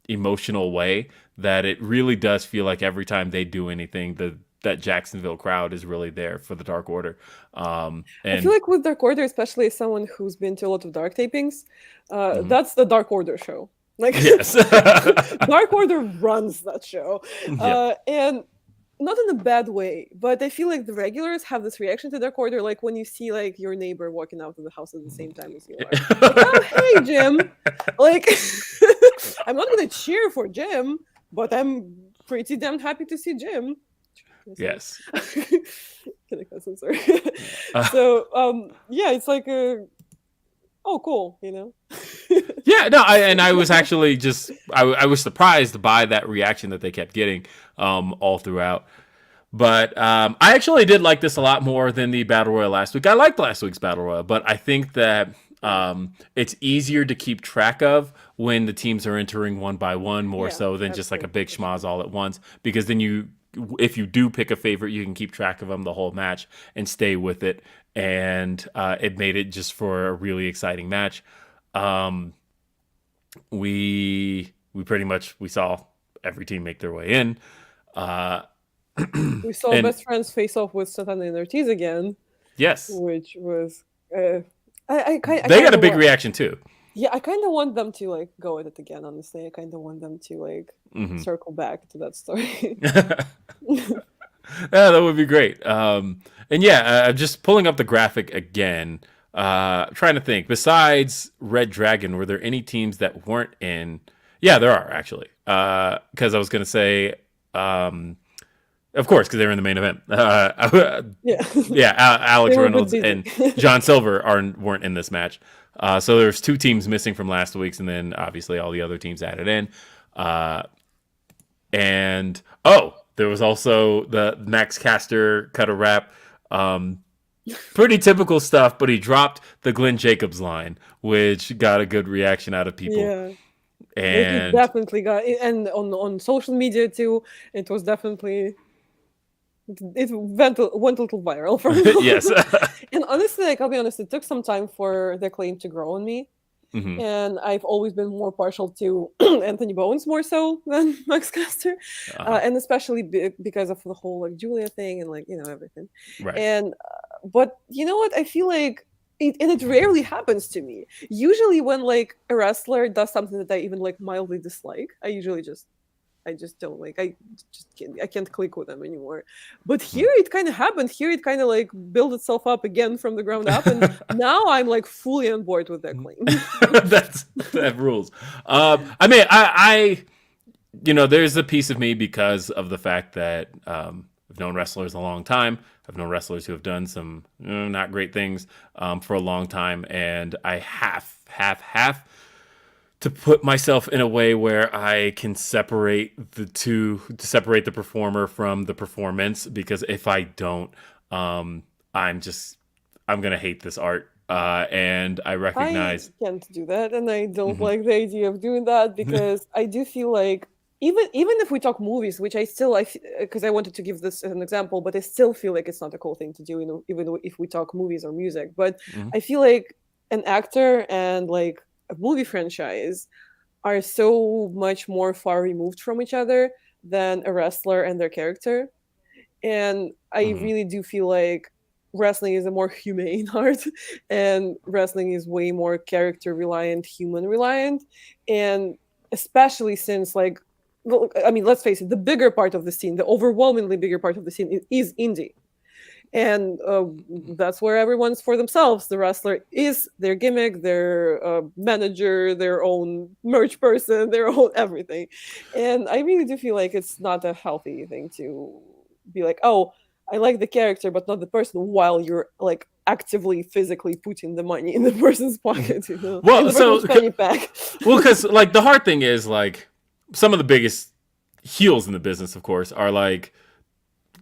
emotional way that it really does feel like every time they do anything, that Jacksonville crowd is really there for the Dark Order. And I feel like with Dark Order, especially as someone who's been to a lot of Dark tapings, that's the Dark Order show. Like, yes. Dark Order runs that show. And not in a bad way, but I feel like the regulars have this reaction to Dark Order, like when you see like your neighbor walking out of the house at the same time as you are. Like, oh, hey, Jim. Like, I'm not going to cheer for Jim, but I'm pretty damn happy to see Jim. Yes. Can I cuss? I'm sorry. So, yeah, it's like oh, cool, Yeah, no, I was actually just I was surprised by that reaction that they kept getting all throughout. But I actually did like this a lot more than the Battle Royale last week. I liked last week's Battle Royale, but I think that it's easier to keep track of when the teams are entering one by one more so than just like a big schmoz all at once. Because then if you do pick a favorite, you can keep track of them the whole match and stay with it. And it made it just for a really exciting match. We pretty much we saw every team make their way in. We saw best friends face off with Santana and Ortiz again. Yes, which was they got a big reaction too. Yeah, I kind of want them to like go at it again. Honestly, I kind of want them to like circle back to that story. Yeah, that would be great. And yeah, just pulling up the graphic again. Trying to think. Besides Red Dragon, were there any teams that weren't in? Yeah, there are actually. Because I was going to say, of course, because they were in the main event. Alex Reynolds and John Silver weren't in this match. So there's two teams missing from last week's, and then obviously all the other teams added in. And there was also the Max Caster cut a rap. Pretty typical stuff, but he dropped the Glenn Jacobs line, which got a good reaction out of people. Yeah. And it definitely got, and on social media too, it was definitely, it went a little viral for me. Yes. And honestly, like, I'll be honest, it took some time for the claim to grow on me. Mm-hmm. And I've always been more partial to Anthony Bowens more so than Max Caster. And especially because of the whole like Julia thing and like, everything. Right. And, but you know what? I feel like it rarely happens to me. Usually when like a wrestler does something that I even like mildly dislike, I just don't like. I can't click with them anymore. But here it kind of happened. Here it kind of like built itself up again from the ground up, and now I'm like fully on board with that claim. that rules. I mean, I there's a piece of me because of the fact that I've known wrestlers a long time. I've known wrestlers who have done some not great things for a long time, and I have to put myself in a way where I can separate the two, to separate the performer from the performance, because if I don't, I'm gonna hate this art. And I recognize I can't do that, and I don't like the idea of doing that, because I do feel like even if we talk movies, which because I wanted to give this as an example, but I still feel like it's not a cool thing to do, even if we talk movies or music. But I feel like an actor and like a movie franchise are so much more far removed from each other than a wrestler and their character. And I really do feel like wrestling is a more humane art, and wrestling is way more character reliant, human reliant. And especially since, like, well, I mean, let's face it, the bigger part of the scene, the overwhelmingly bigger part of the scene is indie. And that's where everyone's for themselves. The wrestler is their gimmick, their manager, their own merch person, their own everything. And I really do feel like it's not a healthy thing to be like, oh, I like the character but not the person, while you're like actively physically putting the money in the person's pocket, you know, Well, in the so person's fanny pack. well, because like the hard thing is like some of the biggest heels in the business, of course, are like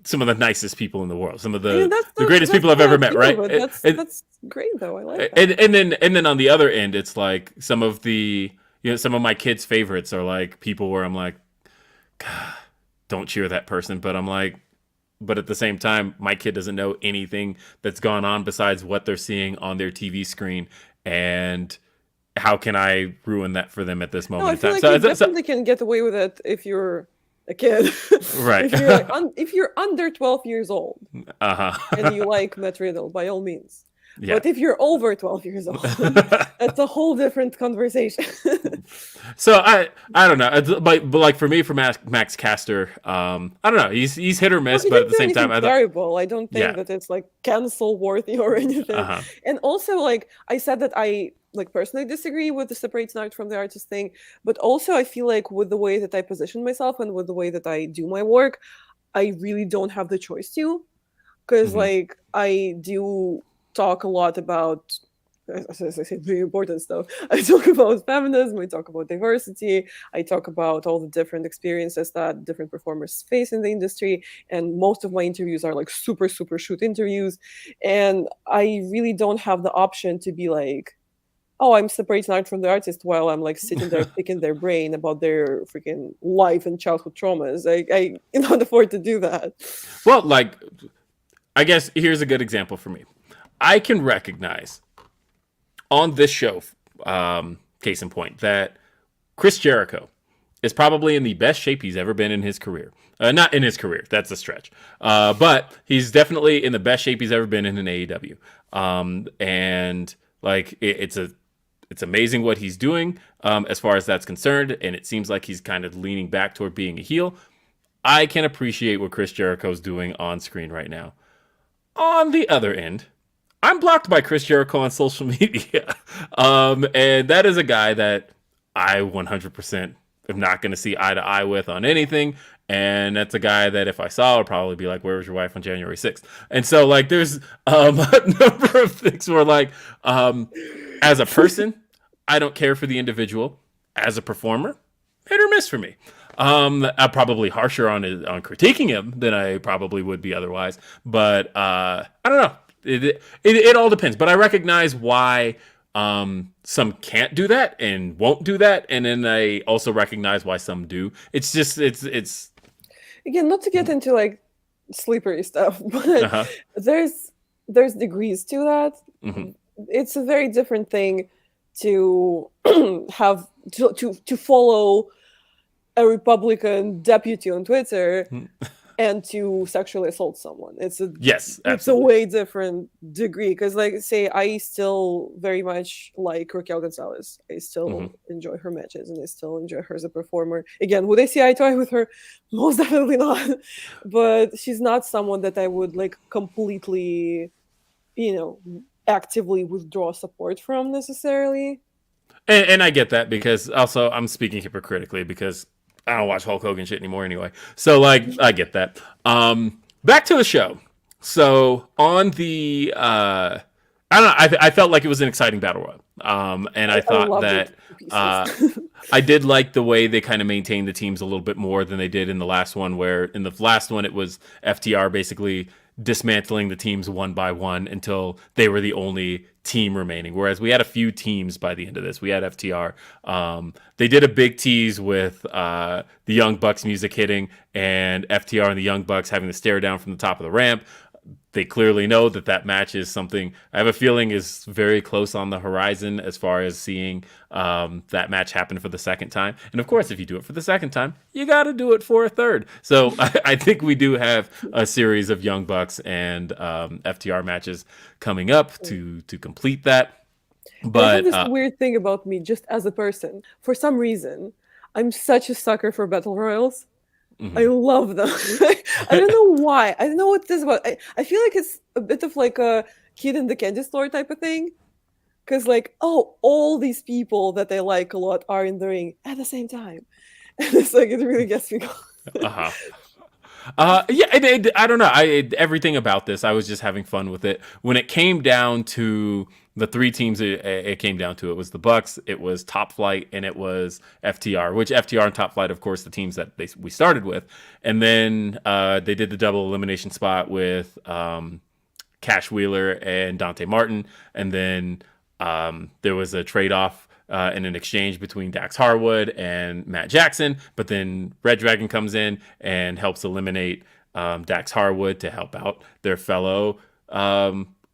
some of the nicest people in the world, some of the greatest people I've ever met, right? That's great though. I like that. And then on the other end, it's like some of the some of my kids' favorites are like people where I'm like, God, don't cheer that person, but I'm like, but at the same time, my kid doesn't know anything that's gone on besides what they're seeing on their TV screen, and how can I ruin that for them at this moment No, I in feel time? like you definitely can get away with it if you're a kid, right? If you're like if you're under 12 years old, Uh-huh. and you like Matt Riddle, by all means. Yeah. But if you're over 12 years old, that's a whole different conversation. So I don't know, but like for me, for Max Caster, I don't know, he's hit or miss, Well, but at the same time, I terrible. I don't think Yeah. that it's like cancel worthy or anything. Uh-huh. And also, like I said, that I like personally disagree with the separate art from the artist thing, but also I feel like with the way that I position myself and with the way that I do my work, I really don't have the choice to, because like I do talk a lot about, as I say, very important stuff. I talk about feminism, I talk about diversity, I talk about all the different experiences that different performers face in the industry, and most of my interviews are like super shoot interviews, and I really don't have the option to be like, oh, I'm separating art from the artist while I'm like sitting there picking their brain about their freaking life and childhood traumas. I cannot afford to do that. Well, like, I guess here's a good example for me. I can recognize on this show, case in point, that Chris Jericho is probably in the best shape he's ever been in his career. Not in his career, that's a stretch. But he's definitely in the best shape he's ever been in an AEW. And like it's amazing what he's doing as far as that's concerned, and it seems like he's kind of leaning back toward being a heel. I can appreciate what Chris Jericho's doing on screen right now. On the other end, I'm blocked by Chris Jericho on social media. And that is a guy that I 100% am not going to see eye to eye with on anything. And that's a guy that if I saw, I'd probably be like, where was your wife on January 6th? And so, like, there's a number of things where, like, as a person, I don't care for the individual. As a performer, hit or miss for me. I'm probably harsher on critiquing him than I probably would be otherwise. But I don't know. It all depends. But I recognize why some can't do that and won't do that, and then I also recognize why some do. It's just it's again, not to get into like slippery stuff, but there's degrees to that. It's a very different thing to have to follow a Republican deputy on Twitter and to sexually assault someone. It's a way different degree, because like say I still very much like Raquel Gonzalez. I still enjoy her matches and I still enjoy her as a performer. Again, would I see eye to eye with her? Most definitely not. But she's not someone that I would like completely, actively withdraw support from necessarily. And I get that, because also I'm speaking hypocritically because I don't watch Hulk Hogan shit anymore anyway. So, like, I get that. Back to the show. So, on the... I don't know. I felt like it was an exciting battle royal. And I thought that... I did like the way they kind of maintained the teams a little bit more than they did in the last one, where in the last one it was FTR basically dismantling the teams one by one until they were the only team remaining, whereas we had a few teams by the end of this. We had FTR. They did a big tease with the Young Bucks music hitting and FTR and the Young Bucks having to stare down from the top of the ramp. They clearly know that match is something I have a feeling is very close on the horizon as far as seeing that match happen for the second time. And of course, if you do it for the second time, you got to do it for a third. So I think we do have a series of Young Bucks and FTR matches coming up to complete that. But I have this weird thing about me, just as a person. For some reason, I'm such a sucker for battle royals. I love them. I don't know why. I don't know what this is about. I feel like it's a bit of like a kid in the candy store type of thing. Because like, all these people that I like a lot are in the ring at the same time. And it's like, it really gets me going. Yeah, I don't know. Everything about this, I was just having fun with it. When it came down to the three teams, it came down to it was the Bucks, it was Top Flight, and it was FTR. Which FTR and Top Flight, of course, the teams that we started with, and then they did the double elimination spot with Cash Wheeler and Dante Martin, and then there was a trade-off in an exchange between Dax Harwood and Matt Jackson, but then Red Dragon comes in and helps eliminate Dax Harwood to help out their fellow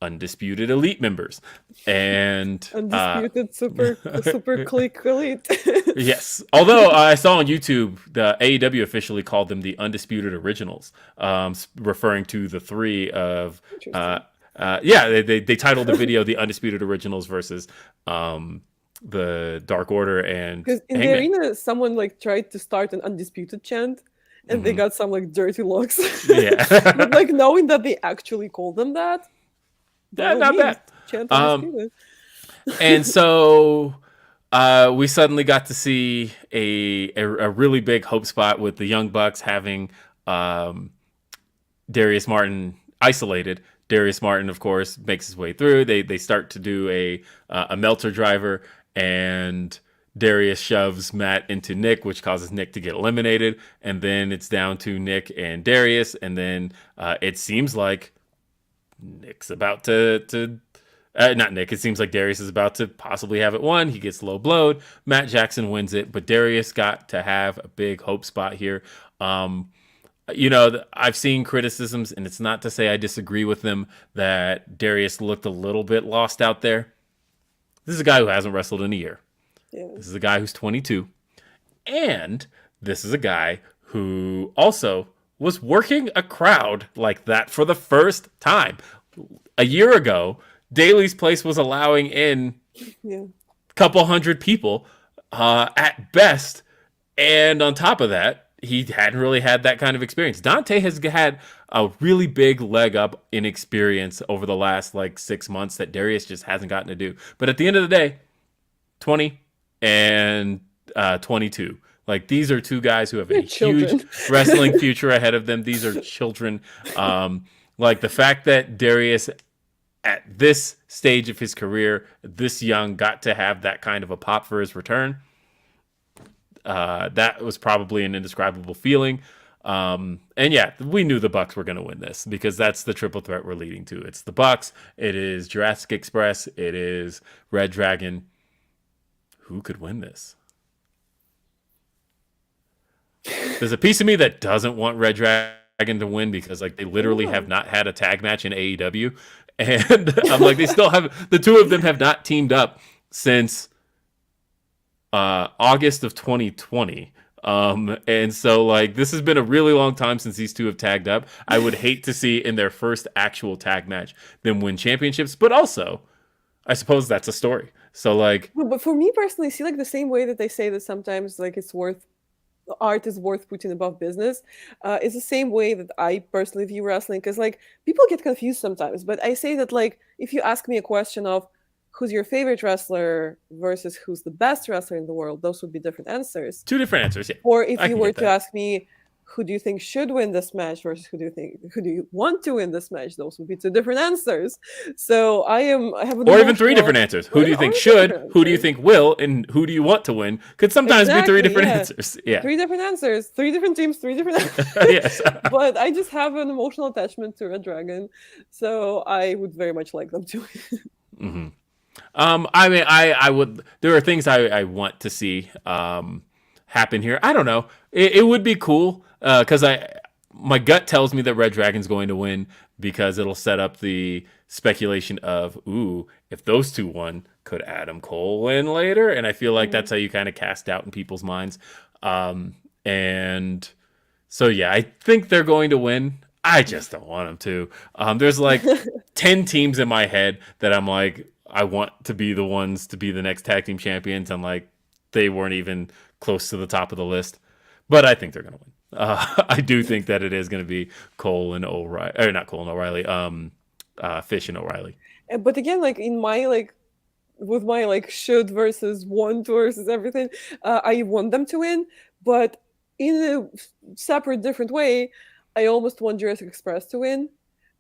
Undisputed Elite members. And Undisputed super click elite. Yes. Although I saw on YouTube, the AEW officially called them the Undisputed Originals, referring to the three of... they titled the video "The Undisputed Originals" versus the Dark Order and because in Hangman. the arena, someone like tried to start an undisputed chant, and they got some like dirty looks. Yeah, but like knowing that they actually called them that, not bad. Chant undisputed. And so we suddenly got to see a really big hope spot with the Young Bucks having Darius Martin isolated. Darius Martin, of course, makes his way through. They start to do a Melter driver, and Darius shoves Matt into Nick, which causes Nick to get eliminated. And then it's down to Nick and Darius, and then it seems like Nick's about to not Nick. It seems like Darius is about to possibly have it won. He gets low blowed. Matt Jackson wins it, but Darius got to have a big hope spot here. I've seen criticisms, and it's not to say I disagree with them, that Darius looked a little bit lost out there. This is a guy who hasn't wrestled in a year. Yeah. This is a guy who's 22. And this is a guy who also was working a crowd like that for the first time. A year ago, Daly's Place was allowing in a couple hundred people at best. And on top of that, he hadn't really had that kind of experience. Dante has had a really big leg up in experience over the last 6 months that Darius just hasn't gotten to do. But at the end of the day, 20 and 22. These are two guys who have a huge wrestling future ahead of them. These are children. The fact that Darius, at this stage of his career, this young, got to have that kind of a pop for his return, that was probably an indescribable feeling. And yeah, we knew the Bucks were going to win this because that's the triple threat we're leading to. It's the Bucks, it is Jurassic Express, it is Red Dragon. Who could win this? There's a piece of me that doesn't want Red Dragon to win because they literally have not had a tag match in AEW. And I'm they still have, the two of them have not teamed up since August of 2020. And so this has been a really long time since these two have tagged up. I would hate to see in their first actual tag match them win championships, but also I suppose that's a story. So but for me personally, see the same way that they say that sometimes it's worth, art is worth putting above business, it's the same way that I personally view wrestling, because people get confused sometimes, but I say that if you ask me a question of who's your favorite wrestler versus who's the best wrestler in the world, those would be different answers. Two different answers, yeah. Or if you were to ask me who do you think should win this match versus who do you want to win this match, those would be two different answers. So I have or even three different answers. Who do you think should, who do you think will, and who do you want to win? Could sometimes be three different answers. Yeah. Three different answers, three different teams, three different answers. Yes. But I just have an emotional attachment to Red Dragon, so I would very much like them to win. I would. There are things I want to see happen here. I don't know. It would be cool because my gut tells me that Red Dragon's going to win, because it'll set up the speculation of, ooh, if those two won, could Adam Cole win later? And I feel like that's how you kind of cast doubt in people's minds. And so, yeah, I think they're going to win. I just don't want them to. There's like 10 teams in my head that I'm like, I want to be the ones to be the next tag team champions. And like, they weren't even close to the top of the list. But I think they're going to win. I do think that it is going to be Cole and O'Reilly, or not Cole and O'Reilly, Fish and O'Reilly. But again, like in my like with my like should versus want versus everything, I want them to win, but in a separate, different way, I almost want Jurassic Express to win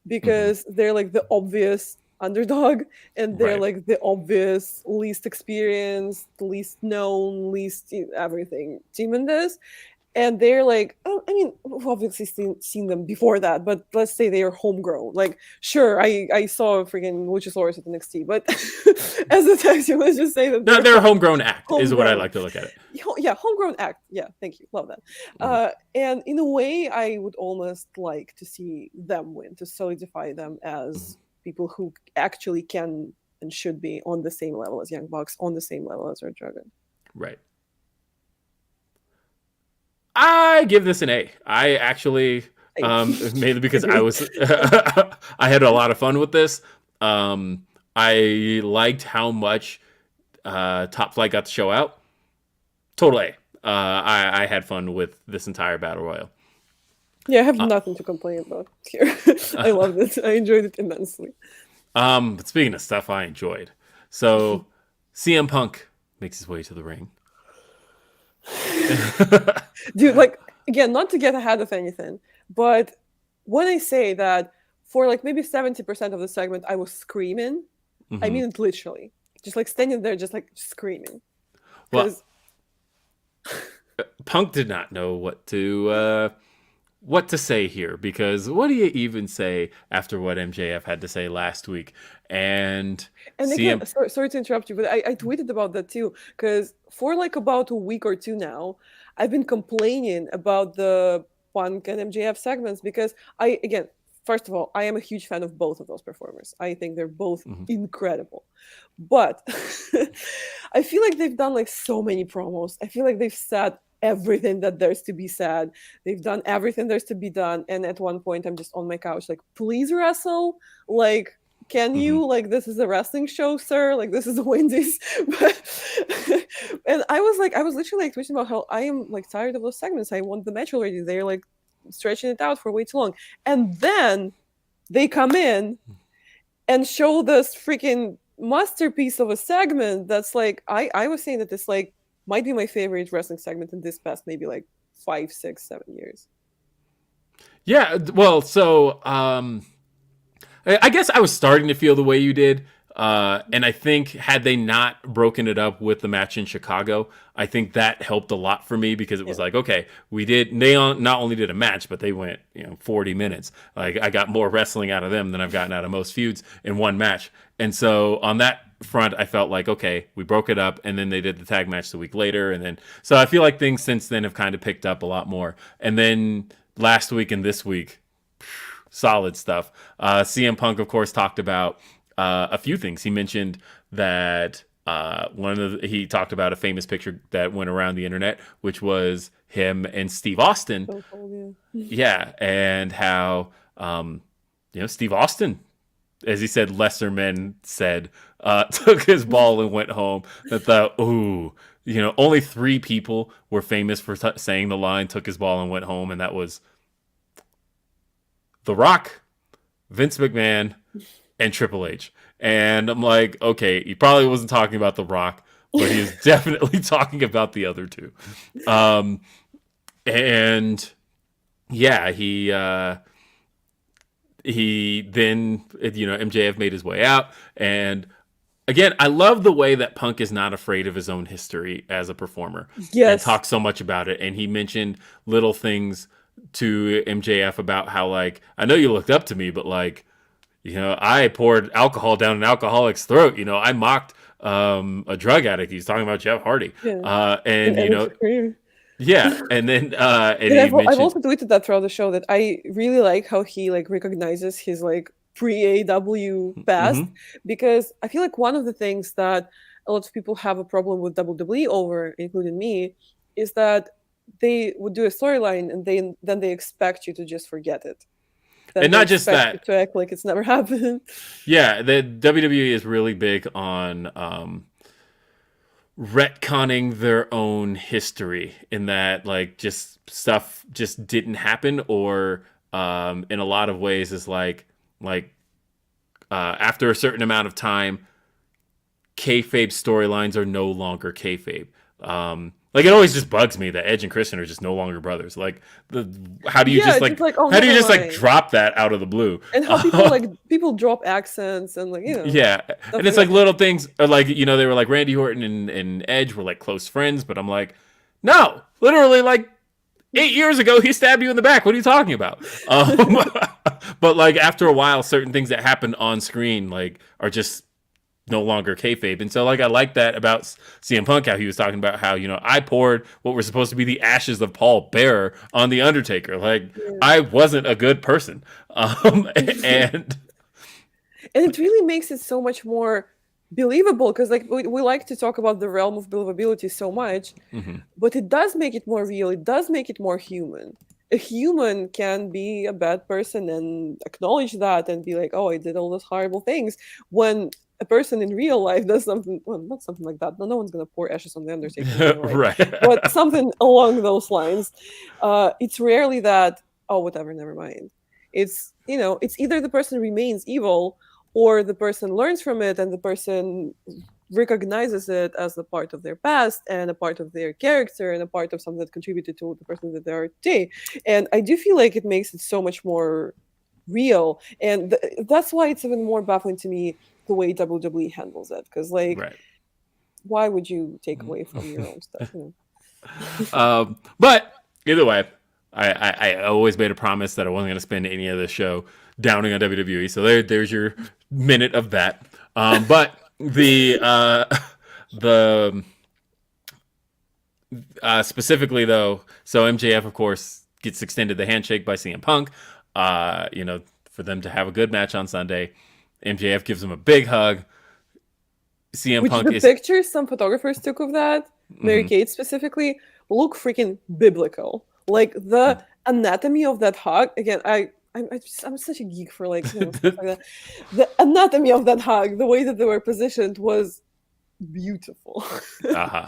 because they're like the obvious underdog and they're Right. like the obvious least experienced, least known, least everything team in this. And they're like, oh, I mean, we've obviously seen them before that, but let's say they are homegrown. Like, sure, I saw freaking Luchasaurus at NXT, but as a tag team, let's just say that They're a homegrown act, is what I like to look at it. Yeah, homegrown act. Yeah, thank you. Love that. And in a way, I would almost like to see them win, to solidify them as people who actually can and should be on the same level as Young Bucks, on the same level as Red Dragon. Right. I give this an A. I actually, mainly because I was, I had a lot of fun with this. I liked how much Top Flight got to show out. Total A. I had fun with this entire Battle Royal. Yeah, I have nothing to complain about here. I loved it. I enjoyed it immensely. But speaking of stuff I enjoyed, so CM Punk makes his way to the ring. Dude, like, again, not to get ahead of anything, but when I say that for like maybe 70% of the segment I was screaming, I mean it literally. Just like standing there, just like screaming. Well, Punk did not know what to say here, because what do you even say after what MJF had to say last week? And again, sorry to interrupt you, but I tweeted about that too, because for like about a week or two now, I've been complaining about the Punk and MJF segments because first of all, I am a huge fan of both of those performers. I think they're both incredible. But I feel like they've done like so many promos. I feel like they've said everything that there's to be said. They've done everything there's to be done. And at one point, I'm just on my couch like, please wrestle. Like, can you, like, this is a wrestling show, sir? Like, this is a Wendy's. And I was literally like tweeting about how I am like tired of those segments. I want the match already. They're like stretching it out for way too long. And then they come in and show this freaking masterpiece of a segment that's like, I was saying that this like might be my favorite wrestling segment in this past maybe like 5, 6, 7 years. Yeah, well, so I guess I was starting to feel the way you did. And I think had they not broken it up with the match in Chicago, I think that helped a lot for me, because it was like, okay, they not only did a match, but they went 40 minutes. Like, I got more wrestling out of them than I've gotten out of most feuds in one match. And so on that front, I felt like, okay, we broke it up, and then they did the tag match the week later. And then, so I feel like things since then have kind of picked up a lot more. And then last week and this week, solid stuff. CM Punk, of course, talked about a few things. He mentioned that he talked about a famous picture that went around the internet, which was him and Steve Austin. So cool, yeah, and how Steve Austin, as he said, lesser men said, took his ball and went home. That thought, ooh, only 3 people were famous for saying the line, took his ball and went home, and that was The Rock, Vince McMahon, and Triple H. And I'm like, okay, he probably wasn't talking about The Rock, but he was definitely talking about the other 2. And yeah, he then, MJF made his way out. And again, I love the way that Punk is not afraid of his own history as a performer. Yes. And talks so much about it. And he mentioned little things to MJF about how, like, I know you looked up to me, but like, I poured alcohol down an alcoholic's throat. I mocked a drug addict. He's talking about Jeff Hardy. Yeah. And Yeah, and then and And he I've mentioned, also tweeted that throughout the show that I really like how he like recognizes his like pre-AW past, hmm because I feel like one of the things that a lot of people have a problem with WWE over, including me, is that they would do a storyline and then they expect you to just forget it. Then and they not just expect you that. to act like it's never happened. Yeah, the WWE is really big on retconning their own history in that like just stuff just didn't happen or in a lot of ways is like after a certain amount of time kayfabe storylines are no longer kayfabe. Like it always just bugs me that Edge and Christian are just no longer brothers. Like the how do you Yeah, just just like, oh, how do you never just like mind. drop that out of the blue? And how people drop accents and like, Yeah, stuff and it's like like that. little things, or like they were like Randy Orton and Edge were like close friends, but I'm like, no, literally like 8 years ago he stabbed you in the back. What are you talking about? But like after a while, certain things that happen on screen like are just no longer kayfabe, and so like I like that about CM Punk, how he was talking about how I poured what were supposed to be the ashes of Paul Bearer on the Undertaker. Like I wasn't a good person, and And it really makes it so much more believable, because like we like to talk about the realm of believability so much, mhm. but it does make it more real. It does make it more human. A human can be a bad person and acknowledge that and be like, oh, I did all those horrible things, when a person in real life does something, well, not something like that. No one's gonna pour ashes on the Undertaker in real life, but Right. something along those lines. It's rarely that, oh, whatever, never mind. It's either the person remains evil, or the person learns from it and the person recognizes it as a part of their past and a part of their character and a part of something that contributed to the person that they are today. And I do feel like it makes it so much more real, and that's why it's even more baffling to me the way WWE handles it, because like, Right. why would you take away from your own stuff, But either way, I always made a promise that I wasn't going to spend any of the show downing on WWE. So there's your minute of that. But the specifically though, so MJF of course gets extended the handshake by CM Punk. For them to have a good match on Sunday. MJF gives him a big hug. CM Which Punk the is pictures some photographers took of that, Mary mhm. Kate specifically, look freaking biblical. Like the anatomy of that hug. Again, I'm such a geek for like stuff like that. The anatomy of that hug, the way that they were positioned, was beautiful. Uh-huh.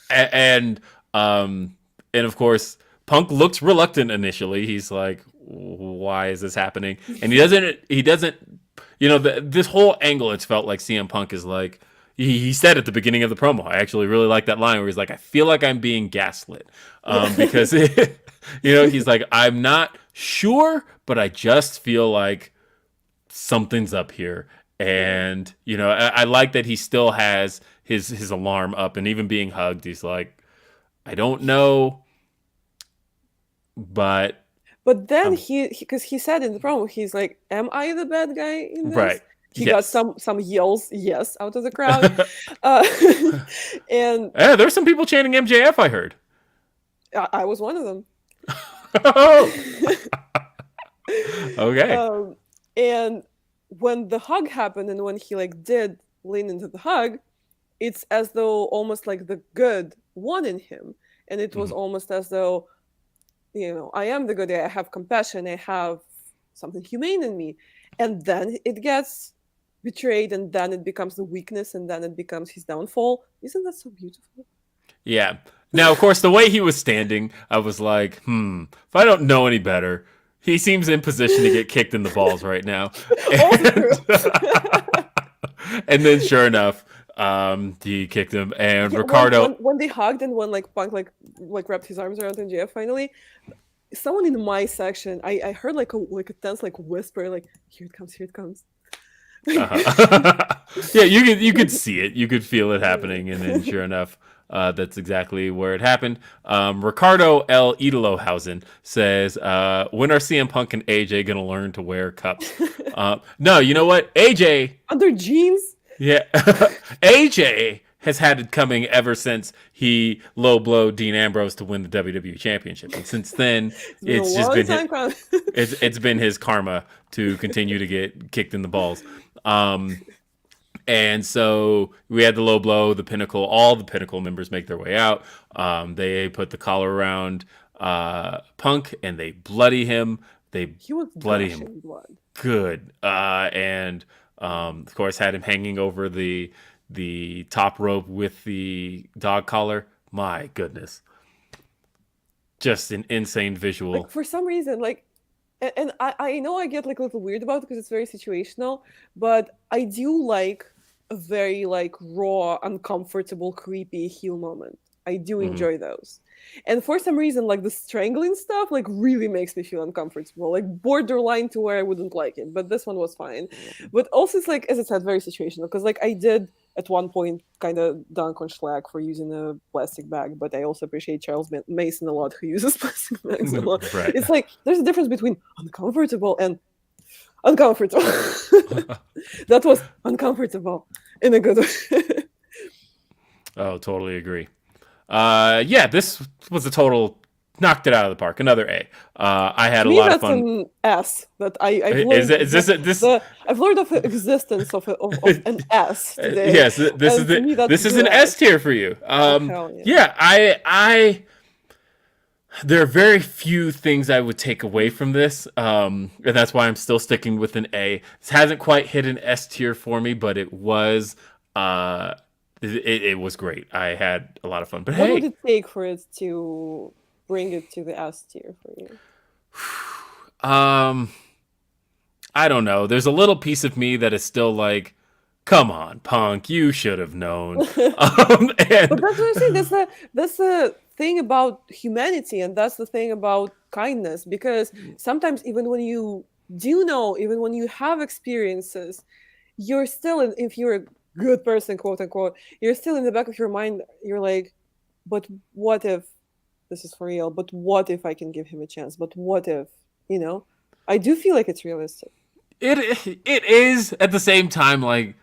And and of course Punk looks reluctant initially. He's like, why is this happening? And he doesn't this whole angle, it's felt like CM Punk is like he said at the beginning of the promo. I actually really like that line where he's like, I feel like I'm being gaslit. Because he's like, I'm not sure, but I just feel like something's up here. And I like that he still has his alarm up, and even being hugged, he's like, I don't know, but But then I'm because he said in the promo, he's like, "Am I the bad guy in right. this?" He got Yes. some yells, yes, out of the crowd, uh, and Yeah, there's some people chanting MJF, I heard. I was one of them. Oh, okay. um, and when the hug happened, and when he like did lean into the hug, it's as though almost like the good won in him, and it was Mhm. almost as though, I am the good guy. I have compassion. I have something humane in me. And then it gets betrayed, and then it becomes the weakness, and then it becomes his downfall. Isn't that so beautiful? Yeah. Now, of course, the way he was standing, I was like, if I don't know any better, he seems in position to get kicked in the balls right now. Also true. And, and then, sure enough, he kicked him. And Yeah, Ricardo, when they hugged, and when like Punk like wrapped his arms around MJF finally, someone in my section, I heard like a tense like whisper, like, here it comes, here it comes. yeah, you could see it, you could feel it happening, and then sure enough, that's exactly where it happened. Ricardo L. Idalohausen says, when are CM Punk and AJ gonna learn to wear cups? No, you know what? AJ, Under jeans? yeah, AJ has had it coming ever since he low blowed Dean Ambrose to win the WWE Championship, and since then it's just been it's been his karma to continue to get kicked in the balls. And so we had the low blow, the Pinnacle, all the Pinnacle members make their way out. They put the collar around Punk and they bloody him. He was bloody him blood. Good. And of course had him hanging over the top rope with the dog collar. My goodness. Just an insane visual. Like, for some reason, like, and I know I get like a little weird about it because it's very situational, but I do like a very like raw, uncomfortable, creepy heel moment. I do enjoy those. And for some reason, like the strangling stuff like really makes me feel uncomfortable, like borderline to where I wouldn't like it. But this one was fine. But also it's like, as I said, very situational, because like I did at one point kind of dunk on Schlack for using a plastic bag, but I also appreciate Charles Mason a lot, who uses plastic bags a lot. Right. It's like there's a difference between uncomfortable and uncomfortable. That was uncomfortable in a good way. Oh, totally agree. Yeah, this was a total knocked it out of the park. Another A. I had a lot of fun. An S that I've learned. I've learned of the existence of an S today. Yes, this is an S tier for you. Yeah, I there are very few things I would take away from this, and that's why I'm still sticking with an A. This hasn't quite hit an S tier for me, but it was. It was great. I had a lot of fun. But what would it take for it to bring it to the S tier for you? I don't know. There's a little piece of me that is still like, come on, Punk, you should have known. But that's what I'm saying. That's the thing about humanity, and that's the thing about kindness. Because sometimes, even when you do know, even when you have experiences, you're still, if you're a good person, quote unquote, you're still in the back of your mind, you're like, but what if this is for real? But what if I can give him a chance? But what if, I do feel like it's realistic. It is at the same time, like,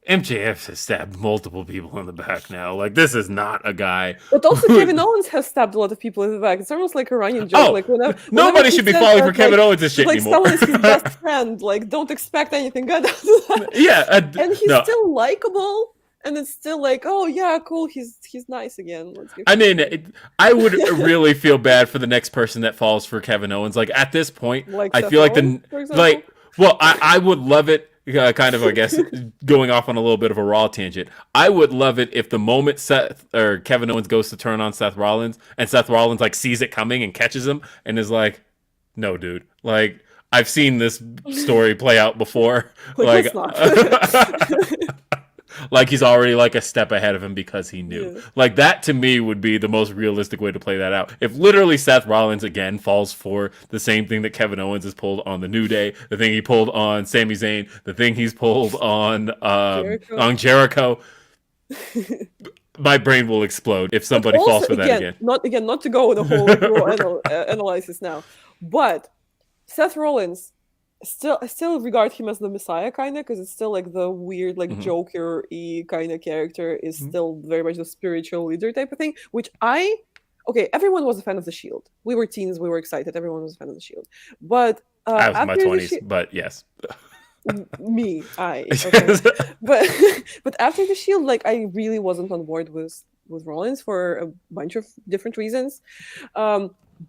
MJF has stabbed multiple people in the back now. Like, this is not a guy. But also, Kevin Owens has stabbed a lot of people in the back. It's almost like a running joke. Oh, like whenever nobody should be falling for Kevin Owens' shit anymore. Like, someone is his best friend. Like, don't expect anything good out of that. Yeah, and he's still likable. And it's still like, oh yeah, cool. He's nice again. I would really feel bad for the next person that falls for Kevin Owens. Like, at this point, like I Seth feel Rollins, like I would love it. Kind of, I guess, going off on a little bit of a Raw tangent. I would love it if the moment Seth or Kevin Owens goes to turn on Seth Rollins, and Seth Rollins like sees it coming and catches him, and is like, "No, dude. Like, I've seen this story play out before. Like like he's already like a step ahead of him because he knew." Yeah. Like, that to me would be the most realistic way to play that out. If literally Seth Rollins again falls for the same thing that Kevin Owens has pulled on the New Day, the thing he pulled on Sami Zayn, the thing he's pulled on Jericho, my brain will explode if somebody falls for that again. Not to go in a whole analysis now, but Seth Rollins, I still regard him as the Messiah, kind of, because it's still like the weird, like Joker-y kind of character is still very much the spiritual leader type of thing, which everyone was a fan of The Shield. We were teens, we were excited, everyone was a fan of The Shield. But I was in my 20s, but yes. But after The Shield, like, I really wasn't on board with Rollins for a bunch of different reasons.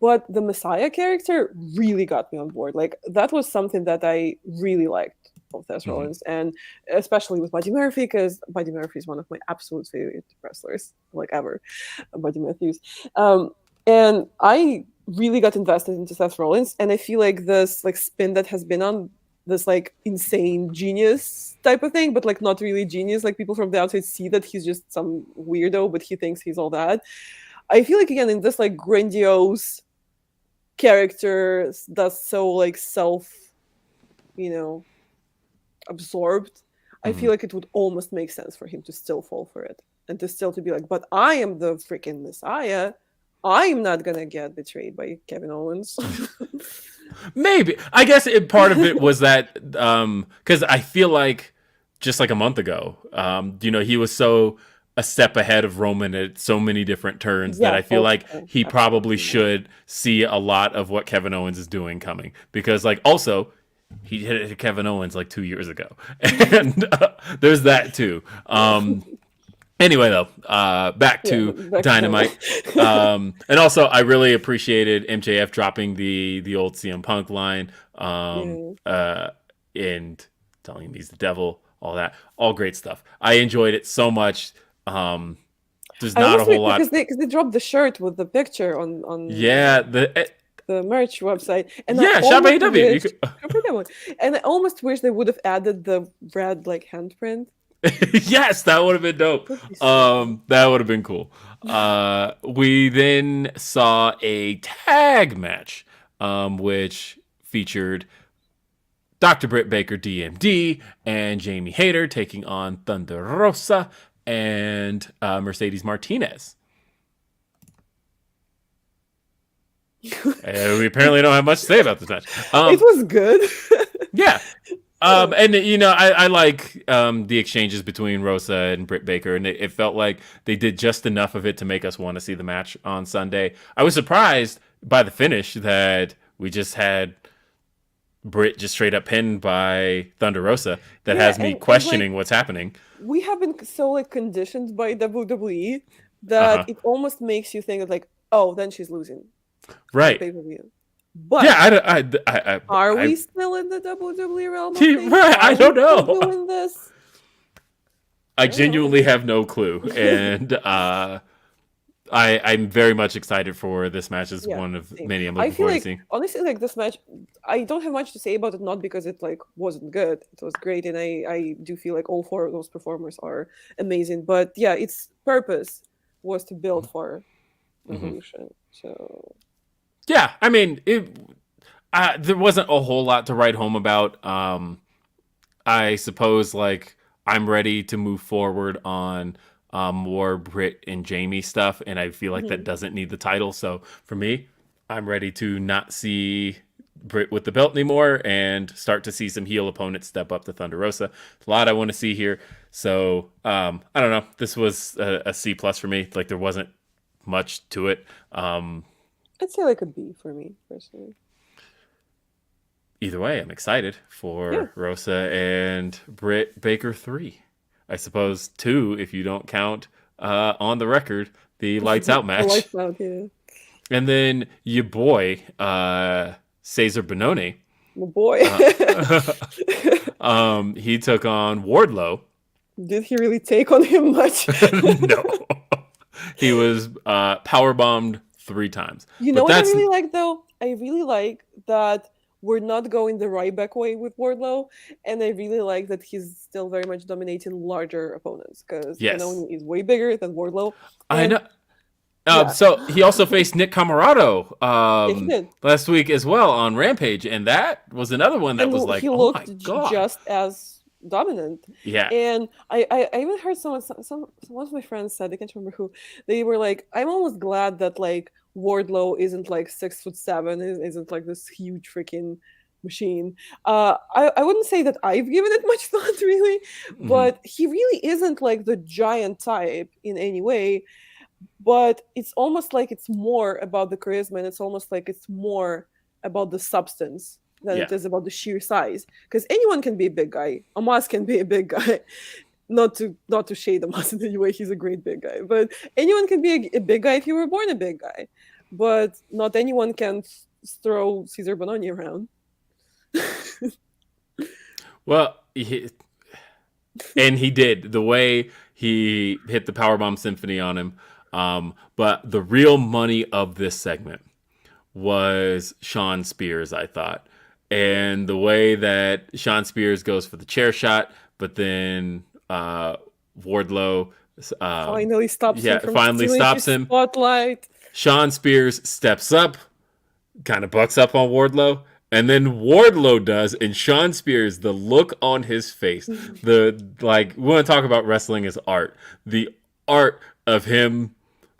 But the Messiah character really got me on board. Like, that was something that I really liked of Seth Rollins, and especially with Buddy Murphy, because Buddy Murphy is one of my absolute favorite wrestlers, like, ever. Buddy Matthews. And I really got invested into Seth Rollins, and I feel like this like spin that has been on this like insane genius type of thing, but like not really genius. Like, people from the outside see that he's just some weirdo, but he thinks he's all that. I feel like, again, in this like grandiose character that's so like self, absorbed, I feel like it would almost make sense for him to still fall for it and to be like, but I am the freaking Messiah. I'm not gonna get betrayed by Kevin Owens. Maybe. I guess part of it was that because I feel like just like a month ago, he was so a step ahead of Roman at so many different turns that Yeah, I feel like he probably absolutely. should see a lot of what Kevin Owens is doing coming. Because, like, also, he hit it to Kevin Owens like 2 years ago. And there's that too. Anyway, though, back Yeah, to back to Dynamite. And also, I really appreciated MJF dropping the old CM Punk line yeah. and telling him he's the devil, all that. All great stuff. I enjoyed it so much. There's I not a almost whole wish lot. because they dropped the shirt with the picture on Yeah, the merch website, and I yeah, Shop almost AEW. You wish could, and I almost wish they would have added the red like handprint. yes, that would have been dope. Would be so That would have been cool. We then saw a tag match, which featured Dr. Britt Baker, DMD, and Jamie Hayter taking on Thunder Rosa and Mercedes Martinez. And we apparently don't have much to say about this match. it was good. Yeah. And you know, I like the exchanges between Rosa and Britt Baker, and it felt like they did just enough of it to make us want to see the match on Sunday. I was surprised by the finish that we just had Britt just straight up pinned by Thunder Rosa. That Yeah, has me and questioning like what's happening. we have been so like conditioned by WWE Uh that huh. it almost makes you think that like, oh, then she's losing the Right. pay-per-view. But Yeah. are I we still in the WWE realm of things? right. I Are we don't still know. doing this? I I don't know. genuinely have no clue, and I'm very much excited for this match. As Yeah, one of same. many I'm I looking feel forward to like seeing. honestly, like this match, I don't have much to say about it. Not because it like wasn't good; it was great, and I do feel like all four of those performers are amazing. But yeah, its purpose was to build for Mm-hmm. Revolution. So Yeah, I mean, there wasn't a whole lot to write home about. I suppose like I'm ready to move forward on more Britt and Jamie stuff, and I feel like that mhm. doesn't need the title. So for me, I'm ready to not see Britt with the belt anymore and start to see some heel opponents step up to Thunder Rosa. It's a lot I want to see here. So I don't know. This was a C plus for me. Like there wasn't much to it. I'd say like a B for me personally. Either way, I'm excited Yeah, for Rosa and Britt Baker 3. I suppose 2 if you don't count on the record the lights out the match. lights out. Yeah, And then your boy, Cesar Bononi, my boy. uh, he took on Wardlow. Did he really take on him much? No. He was power bombed 3 times. You know But what I that's really like though? I really like that we're not going the Ryback way with Wardlow, and I really like that he's still very much dominating larger opponents because yes. Bononi is way bigger than Wardlow, I and know. yeah, So he also faced Nick Camarado yeah, he did, last week as well on Rampage, and that was another one that and was like, he oh my looked god, just as dominant. yeah, And I even heard some one of my friends said, I can't remember who, they were like, I'm almost glad that like Wardlow isn't like 6'7", isn't like this huge freaking machine. I wouldn't say that I've given it much thought really, hmm but he really isn't like the giant type in any way. But it's almost like it's more about the charisma, and it's almost like it's more about the substance than it yeah, is about the sheer size. Because anyone can be a big guy. Amos can be a big guy. Not to shade Amos in any way, he's a great big guy. But anyone can be a big guy if you were born a big guy. But not anyone can throw Caesar Bononi around. well, and he did the way he hit the powerbomb symphony on him. But the real money of this segment was Sean Spears, I thought. And the way that Sean Spears goes for the chair shot, but then Wardlow Finally stops him from finally stealing stops his him. spotlight. Sean Spears steps up, kind of bucks up on Wardlow, and then Wardlow does, and Sean Spears, the look on his face, the like, we want to talk about wrestling as art. The art of him,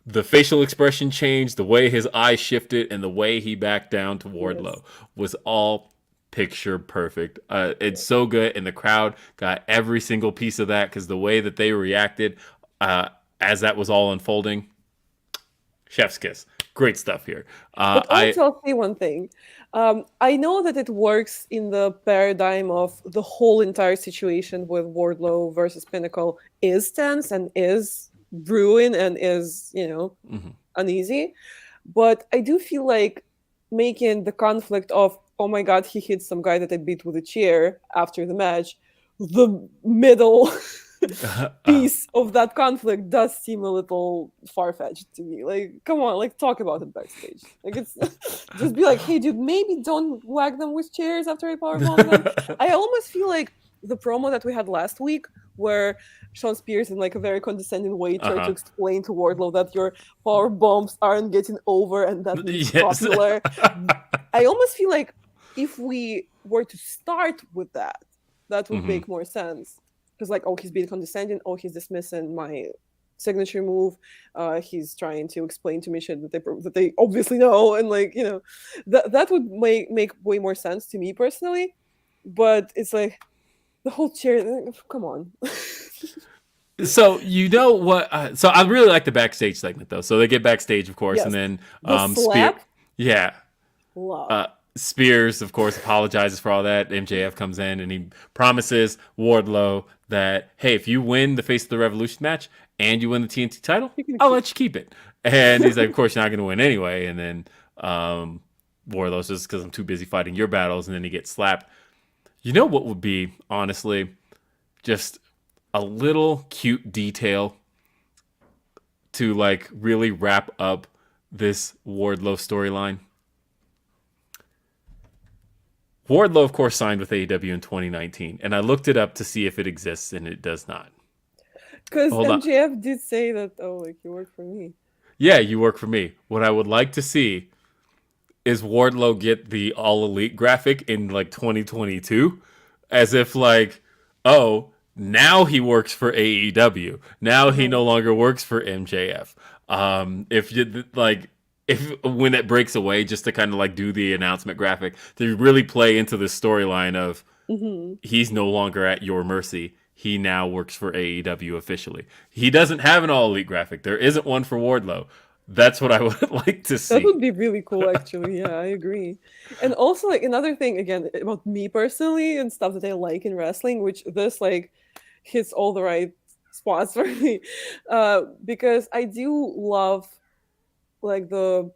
the facial expression change, the way his eyes shifted, and the way he backed down to Yes. Wardlow was all picture perfect. It's so good, and the crowd got every single piece of that because the way that they reacted, as that was all unfolding, chef's kiss. Great stuff here. But also, I'll say one thing. I know that it works in the paradigm of the whole entire situation with Wardlow versus Pinnacle is tense and is brewing and is, uneasy. But I do feel like making the conflict of, oh my God, he hit some guy that I beat with a chair after the match, the middle piece of that conflict does seem a little far-fetched to me. Like, come on, like, talk about it backstage. Like, it's just be like, hey, dude, maybe don't whack them with chairs after I powerbomb them. I almost feel like the promo that we had last week, where Sean Spears, in like a very condescending way, tried to explain to Wardlow that your power bombs aren't getting over and that it's popular. I almost feel like if we were to start with that, that would make more sense. Because like, oh, he's being condescending. Oh, he's dismissing my signature move. He's trying to explain to me shit that they obviously know, and like, that would make way more sense to me personally. But it's like the whole chair. Come on. So what? So I really like the backstage segment though. So they get backstage, of course, and then the slap. Love. Spears, of course, apologizes for all that. MJF comes in and he promises Wardlow that, hey, if you win the Face of the Revolution match and you win the TNT title, I'll let you keep it. And he's like, of course, you're not going to win anyway. And then Wardlow's just because I'm too busy fighting your battles. And then he gets slapped. You know what would be, honestly, just a little cute detail to like really wrap up this Wardlow storyline? Wardlow, of course, signed with AEW in 2019, and I looked it up to see if it exists, and it does not. Because MJF did say that, you work for me. Yeah, you work for me. What I would like to see is Wardlow get the All Elite graphic in, 2022, as if, now he works for AEW. Now he no longer works for MJF. If when it breaks away, just to kind of do the announcement graphic to really play into the storyline of he's no longer at your mercy. He now works for AEW officially. He doesn't have an All Elite graphic. There isn't one for Wardlow. That's what I would like to see. That would be really cool, actually. Yeah, I agree. And also, another thing, again, about me personally and stuff that I like in wrestling, which this, hits all the right spots for me. Because I do love the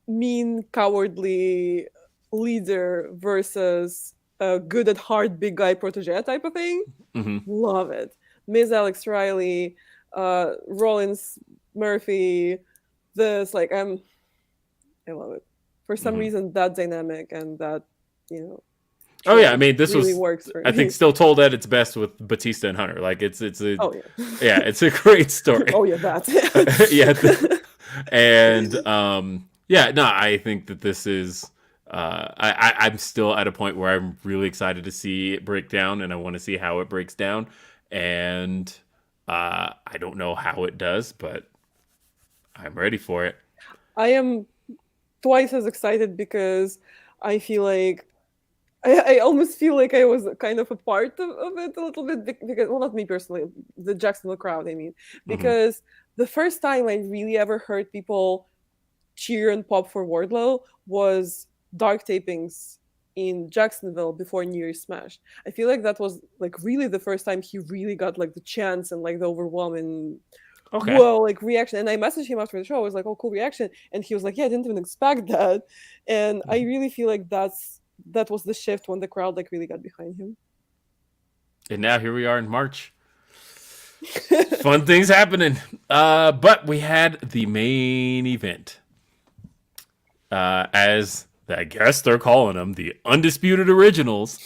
mean, cowardly leader versus a good at heart big guy protege type of thing. Love it. Miz Alex Riley, Rollins Murphy, I love it. For some reason, that dynamic and that, oh yeah, I mean, this really was works for I me. think still told at its best with Batista and Hunter. It's a yeah, it's a great story. Oh yeah, that's it. I think that this is I'm still at a point where I'm really excited to see it break down, and I want to see how it breaks down. And I don't know how it does, but I'm ready for it. I am twice as excited because I feel like I almost feel like I was kind of a part of it a little bit because, well, not me personally, the Jacksonville crowd, I mean, because the first time I really ever heard people cheer and pop for Wardlow was dark tapings in Jacksonville before New Year's Smash. I feel like that was really the first time he really got the chance and the overwhelming reaction. And I messaged him after the show. I was like, oh, cool reaction. And he was like, yeah, I didn't even expect that. And I really feel like that was the shift when the crowd really got behind him. And now here we are in March. Fun things happening. But we had the main event. As I guess they're calling them, the Undisputed Originals.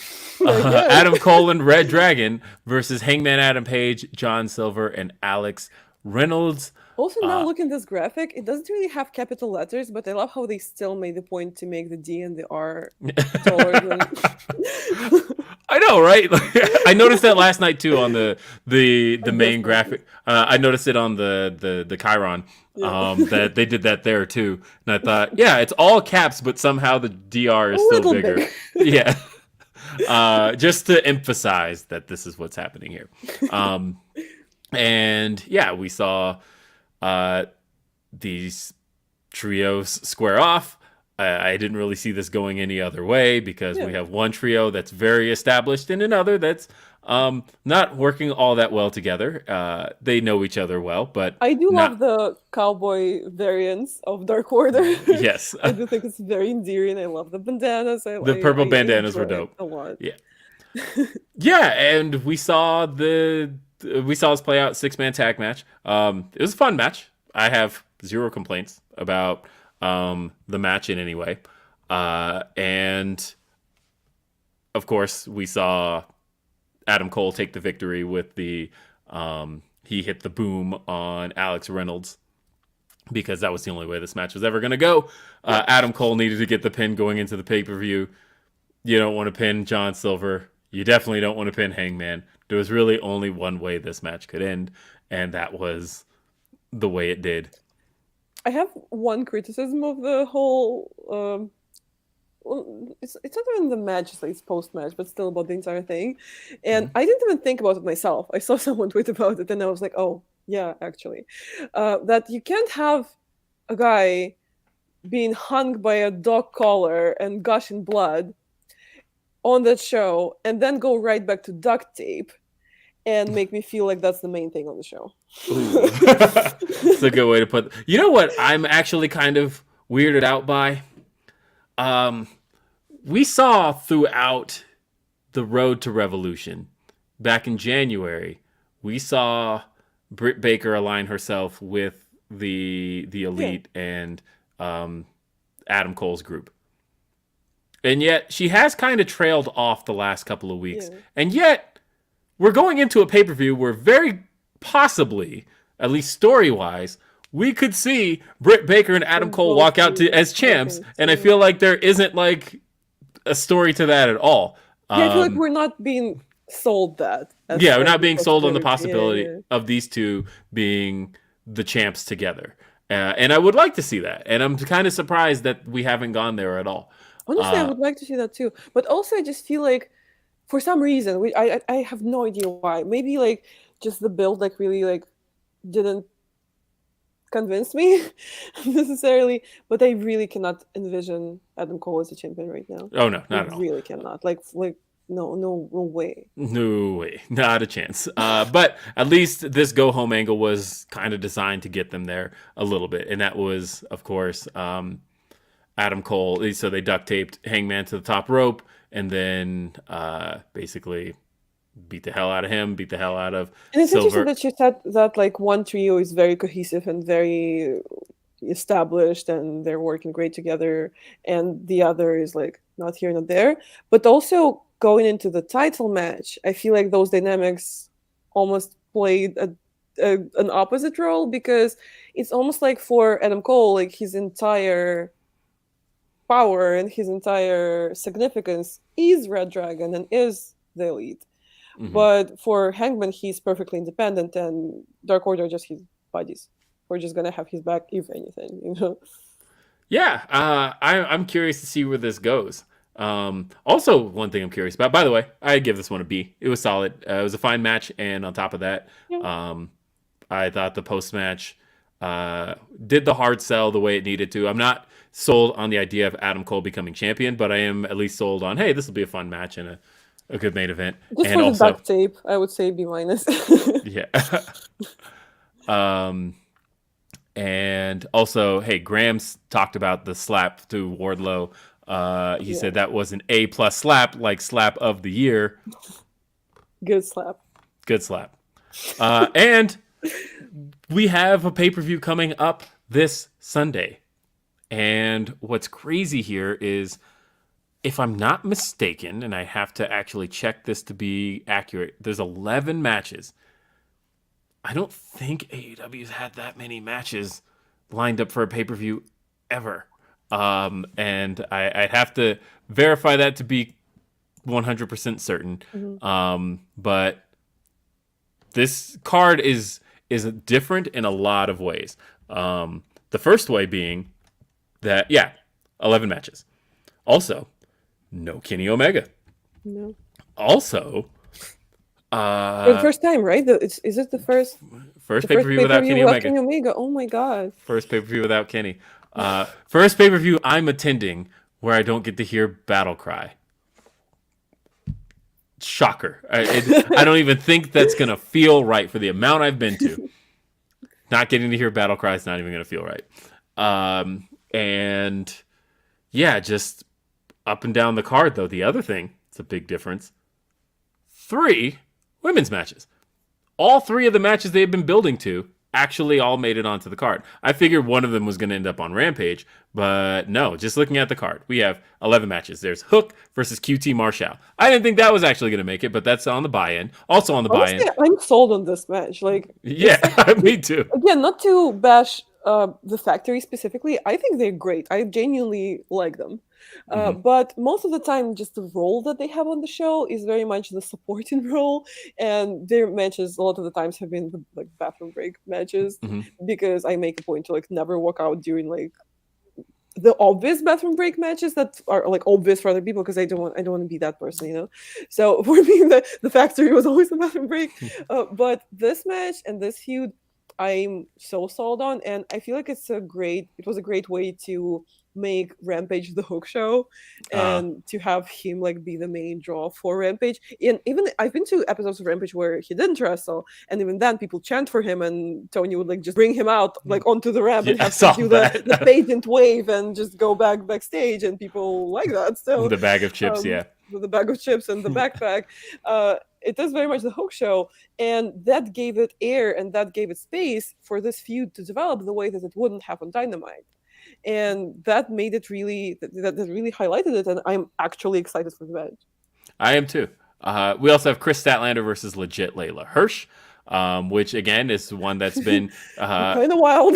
Adam Cole and Red Dragon versus Hangman Adam Page, John Silver, and Alex Reynolds. Also, now looking at this graphic, it doesn't really have capital letters, but I love how they still made the point to make the D and the R taller than... I know, right? I noticed that last night too on the main graphic. I noticed it on the Chiron. That they did that there too, and I thought, yeah, it's all caps, but somehow the DR is still bigger. Yeah, just to emphasize that this is what's happening here. And yeah, we saw these trios square off. I didn't really see this going any other way because we Yeah. have one trio that's very established and another that's not working all that well together. They know each other well, but I do love not. the cowboy variants of Dark Order. Yes, I do think it's very endearing. I love the bandanas. the purple I bandanas were enjoy it dope. a lot. Yeah, yeah, and we saw this play out 6-man tag match. It was a fun match. I have zero complaints about the match in any way. And of course, we saw Adam Cole take the victory with the he hit the boom on Alex Reynolds because that was the only way this match was ever going to go. Adam Cole needed to get the pin going into the pay-per-view. You don't want to pin John Silver. You definitely don't want to pin Hangman. There was really only one way this match could end, and that was the way it did. I have one criticism of the whole. Well, it's not even the match, it's like post match, but still about the entire thing. And I didn't even think about it myself. I saw someone tweet about it, and I was like, oh yeah, actually, that you can't have a guy being hung by a dog collar and gushing blood on that show, and then go right back to duct tape and make me feel like that's the main thing on the show. Ooh. It's a good way to put. You know what? I'm actually kind of weirded out by. We saw throughout the road to Revolution back in January, we saw Britt Baker align herself with the Elite and Adam Cole's group. And yet she has kind of trailed off the last couple of weeks. Yeah. And yet we're going into a pay-per-view where very possibly, at least story-wise, we could see Britt Baker and Adam Cole walk out as champs. And I feel like there isn't like a story to that at all. Yeah, I feel like we're not being sold that. Yeah, we're not being sold on the possibility Yeah. of these two being the champs together. And I would like to see that. And I'm kind of surprised that we haven't gone there at all. Honestly, I would like to see that too. But also, I just feel like, for some reason, I have no idea why. Maybe like just the build like really like didn't convince me necessarily. But I really cannot envision Adam Cole as a champion right now. Oh no, not at I all. really cannot. Like no way. No way, not a chance. But at least this go home angle was kind of designed to get them there a little bit, and that was, of course, Adam Cole. So they duct taped Hangman to the top rope, and then basically beat the hell out of him, beat the hell out of And it's Silver. interesting that she said that like one trio is very cohesive and very established and they're working great together, and the other is like not here, not there. But also going into the title match, I feel like those dynamics almost played an opposite role, because it's almost like for Adam Cole, like his entire power and his entire significance is Red Dragon and is the Elite. Mhm. But for Hangman, he's perfectly independent, and Dark Order are just his buddies. We're just gonna have his back, if anything, you know. Yeah, I'm curious to see where this goes. Also, one thing I'm curious about. By the way, I give this one a B. It was solid. It was a fine match, and on top of that, I thought the post match did the hard sell the way it needed to. I'm not sold on the idea of Adam Cole becoming champion, but I am at least sold on, hey, this will be a fun match and a good main event. Just and for also, the duct tape, I would say B minus. yeah. And also, hey, Graham's talked about the slap to Wardlow. He said that was an A+ slap, like slap of the year. Good slap. Good slap. And we have a pay-per-view coming up this Sunday. And what's crazy here is, if I'm not mistaken, and I have to actually check this to be accurate, there's 11 matches. I don't think AEW's had that many matches lined up for a pay-per-view ever. And I'd have to verify that to be 100% certain. But this card is different in a lot of ways. The first way being that, 11 matches. Also, no Kenny Omega. No. Also, For the first time, right? Is it the first pay-per-view without Kenny without Omega. Kenny Omega? Oh my god! First pay-per-view without Kenny. First pay-per-view I'm attending where I don't get to hear Battle Cry. Shocker. I don't even think that's going to feel right for the amount I've been to. Not getting to hear Battle Cry is not even going to feel right. And yeah, just up and down the card, though. The other thing, it's a big difference. 3 women's matches. All 3 of the matches they've been building to actually all made it onto the card. I figured one of them was going to end up on Rampage, but no, just looking at the card, we have 11 matches. There's Hook versus QT Marshall. I didn't think that was actually going to make it, but that's on the buy-in. Also on the buy-in. I'm sold on this match. Yeah, me too. Again, not to bash the Factory specifically. I think they're great. I genuinely like them. But most of the time, just the role that they have on the show is very much the supporting role, and their matches a lot of the times have been the bathroom break matches, because I make a point to never walk out during the obvious bathroom break matches that are obvious for other people, because I don't want to be that person, So for me, the Factory was always the bathroom break. But this match and this feud, I'm so sold on, and I feel like it was a great way to make Rampage the Hook show, and to have him be the main draw for Rampage. And even I've been to episodes of Rampage where he didn't wrestle, and even then people chant for him, and Tony would just bring him out onto the ramp and have to do the patent wave and just go backstage, and people like that. So the bag of chips, with the bag of chips and the backpack. It is very much the Hook show, and that gave it air and that gave it space for this feud to develop the way that it wouldn't have on Dynamite. And that made it that really highlighted it, and I'm actually excited for the match. I am too. We also have Chris Statlander versus legit Layla Hirsch, which again is one that's been kind of wild.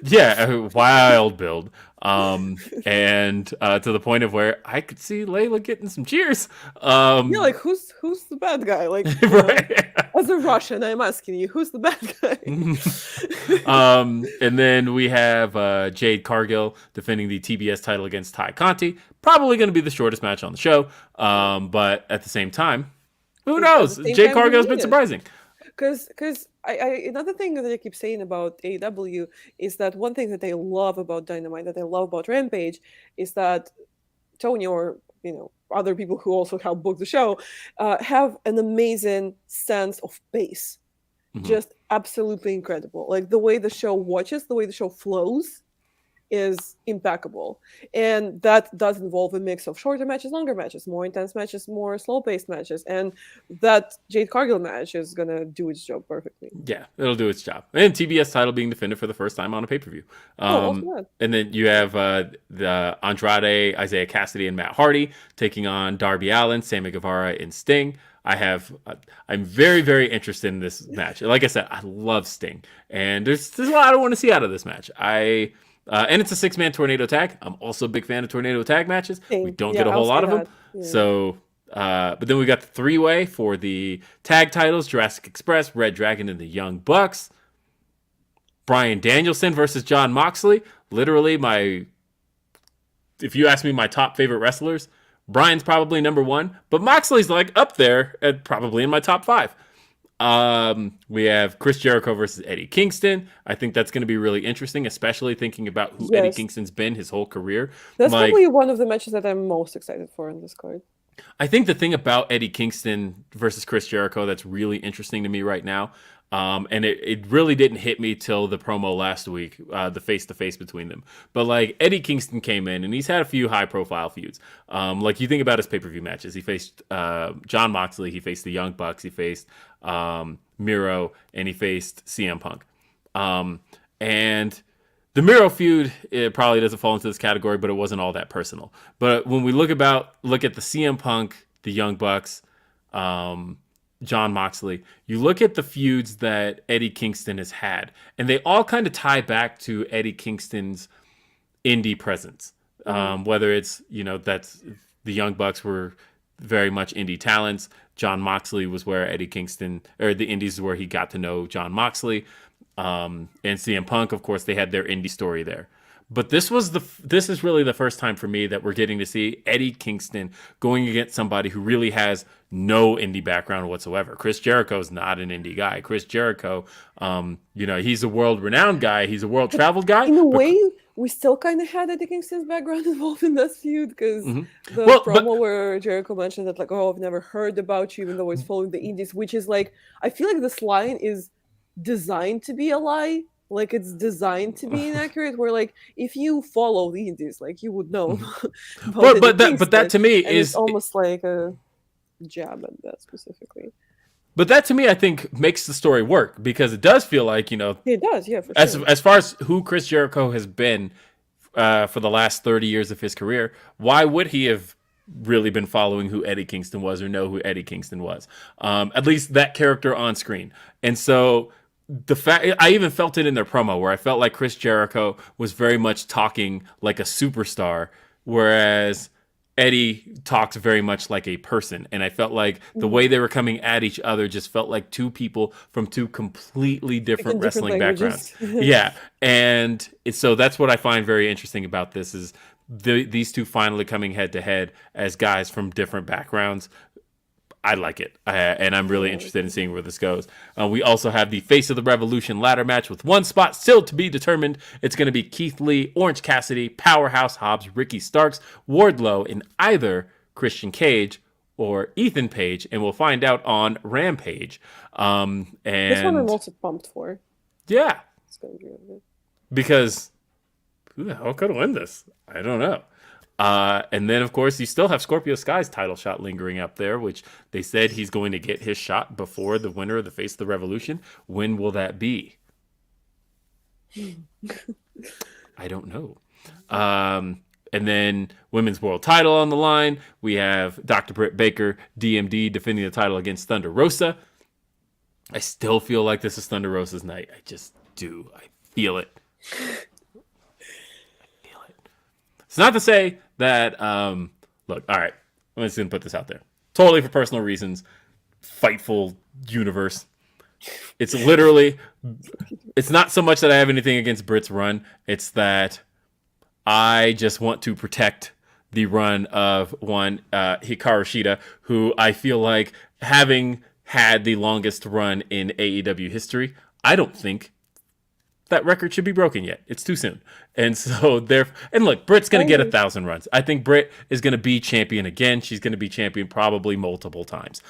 Yeah, a wild build. And to the point of where I could see Layla getting some cheers. Who's the bad guy? Right. As a Russian, I'm asking you, who's the bad guy? And then we have Jade Cargill defending the TBS title against Ty Conti. Probably going to be the shortest match on the show. But at the same time, who knows? Jade Cargill's been surprising. Because another thing that I keep saying about AEW is that one thing that I love about Dynamite, that I love about Rampage, is that Tony, or other people who also help book the show, have an amazing sense of pace. Just absolutely incredible. The way the show watches, the way the show flows is impeccable. And that does involve a mix of shorter matches, longer matches, more intense matches, more slow-paced matches. And that Jade Cargill match is going to do its job perfectly. Yeah, it'll do its job. And TBS title being defended for the first time on a pay-per-view. And then you have the Andrade, Isaiah Cassidy, and Matt Hardy taking on Darby Allin, Sammy Guevara, and Sting. I'm very, very interested in this match. Like I said, I love Sting. And there's a lot I want to see out of this match. And it's a 6-man tornado tag. I'm also a big fan of tornado tag matches. We don't get a whole lot of them. Yeah. So, but then we got the 3-way for the tag titles: Jurassic Express, Red Dragon, and the Young Bucks. Bryan Danielson versus Jon Moxley. Literally, if you ask me my top favorite wrestlers, Bryan's probably number 1, but Moxley's up there at probably in my top 5. We have Chris Jericho versus Eddie Kingston. I think that's going to be really interesting, especially thinking about who Eddie Kingston's been his whole career. That's probably one of the matches that I'm most excited for in this card. I think the thing about Eddie Kingston versus Chris Jericho that's really interesting to me right now, and it really didn't hit me till the promo last week, the face-to-face between them. But Eddie Kingston came in, and he's had a few high-profile feuds. You think about his pay-per-view matches. He faced Jon Moxley, he faced the Young Bucks, he faced Miro, and he faced CM Punk. And the Miro feud, it probably doesn't fall into this category, but it wasn't all that personal. But when we look at the CM Punk, the Young Bucks, Jon Moxley, you look at the feuds that Eddie Kingston has had, and they all kind of tie back to Eddie Kingston's indie presence. Whether it's, that's the Young Bucks were very much indie talents. Jon Moxley was where Eddie Kingston, or the indies is where he got to know Jon Moxley. And CM Punk, of course, they had their indie story there. But this is really the first time for me that we're getting to see Eddie Kingston going against somebody who really has no indie background whatsoever. Chris Jericho is not an indie guy. Chris Jericho, he's a world-renowned guy. He's a world-traveled guy. In a way, we still kind of had Eddie Kingston's background involved in this feud, because the promo where Jericho mentioned that, like, oh, I've never heard about you, even though he's following the indies, which is like, I feel like this line is designed to be a lie. Like, it's designed to be inaccurate, where, like, if you follow the indies, like, you would know about but that to me is it's almost like a jab at that specifically. But that to me, I think, makes the story work, because it does feel like, it does, yeah, for sure. As far as who Chris Jericho has been for the last 30 years of his career, why would he have really been following who Eddie Kingston was or know who Eddie Kingston was? At least that character on screen. And so the fact, I even felt it in their promo, where I felt like Chris Jericho was very much talking like a superstar, whereas Eddie talks very much like a person. And I felt like the way they were coming at each other just felt like two people from two completely different wrestling backgrounds. Yeah. And so that's what I find very interesting about this, is these two finally coming head to head as guys from different backgrounds. I like it, and I'm really interested in seeing where this goes. We also have the Face of the Revolution ladder match with one spot still to be determined. It's going to be Keith Lee, Orange Cassidy, Powerhouse Hobbs, Ricky Starks, Wardlow, and either Christian Cage or Ethan Page, and we'll find out on Rampage. And this one I'm also pumped for. Yeah. It's going to be really good. Because who the hell could win this? I don't know. And then, of course, you still have Scorpio Sky's title shot lingering up there, which they said he's going to get his shot before the winner of the Face of the Revolution. When will that be? I don't know. And then women's world title on the line. We have Dr. Britt Baker, DMD, defending the title against Thunder Rosa. I still feel like this is Thunder Rosa's night. I just do. I feel it. It's not to say that, look, all right, I'm just going to put this out there. Totally for personal reasons, Fightful universe. It's literally, it's not so much that I have anything against Britt's run. It's that I just want to protect the run of one Hikaru Shida, who I feel like, having had the longest run in AEW history, I don't think that record should be broken yet. It's too soon. And so and look, Britt's going to get 1,000 runs. I think Britt is going to be champion again. She's going to be champion probably multiple times.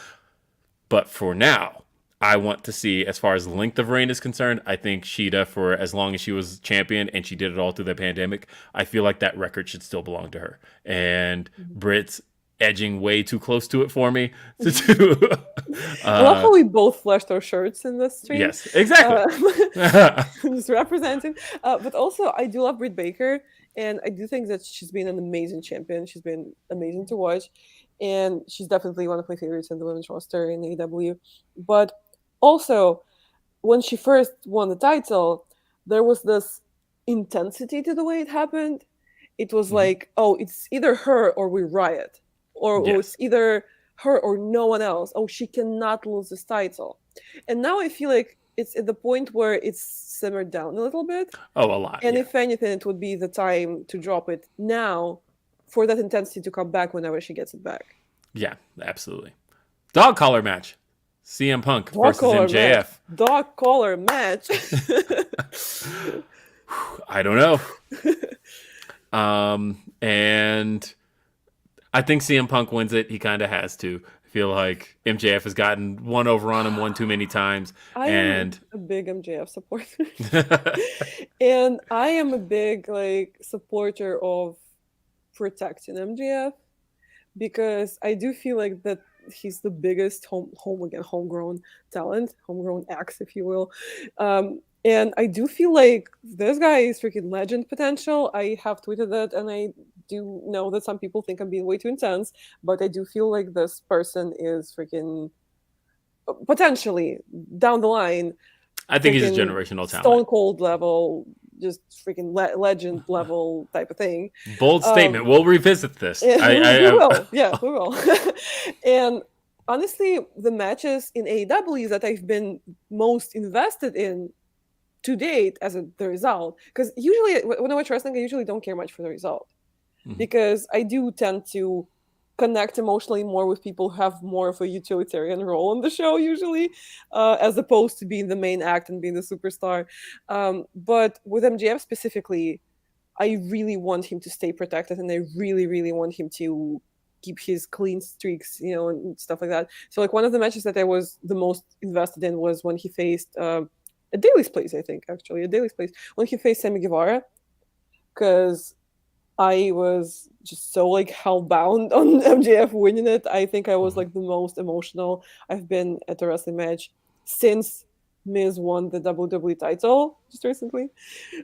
But for now, I want to see, as far as the length of reign is concerned, I think Shida, for as long as she was champion, and she did it all through the pandemic, I feel like that record should still belong to her. And Britt's edging way too close to it for me to do. I love how we both flashed our shirts in this stream. Yes, exactly. Just representing. But also, I do love Britt Baker, and I do think that she's been an amazing champion. She's been amazing to watch, and she's definitely one of my favorites in the women's roster in AEW. But also, when she first won the title, there was this intensity to the way it happened. It was like, oh, it's either her or we riot. Or it's either her or no one else. Oh, she cannot lose this title. And now I feel like it's at the point where it's simmered down a little bit. Oh, a lot. And if anything, it would be the time to drop it now for that intensity to come back whenever she gets it back. Yeah, absolutely. Dog collar match. CM Punk versus MJF. Dog collar match. I don't know. And I think CM Punk wins it. He kind of has to. I feel like MJF has gotten one over on him one too many times. I am a big MJF supporter. And I am a big supporter of protecting MJF, because I do feel like that he's the biggest homegrown talent, homegrown axe, if you will. And I do feel like this guy is freaking legend potential. I have tweeted that, and I do know that some people think I'm being way too intense, but I do feel like this person is freaking potentially down the line. I think he's a generational talent. Stone Cold level, just freaking legend level type of thing. Bold statement. We'll revisit this. We will. Yeah, we will. And honestly, the matches in AEW that I've been most invested in to date as the result. Because usually when I watch wrestling, I usually don't care much for the result. Because I do tend to connect emotionally more with people who have more of a utilitarian role in the show usually, as opposed to being the main act and being the superstar. But with MJF specifically, I really want him to stay protected, and I really, really want him to keep his clean streaks, and stuff like that. So like one of the matches that I was the most invested in was when he faced a Daily's Place, I think, actually, a Daily's Place, when he faced Sammy Guevara, because I was just so like hellbound on MJF winning it. I think I was like the most emotional I've been at a wrestling match since Miz won the WWE title just recently.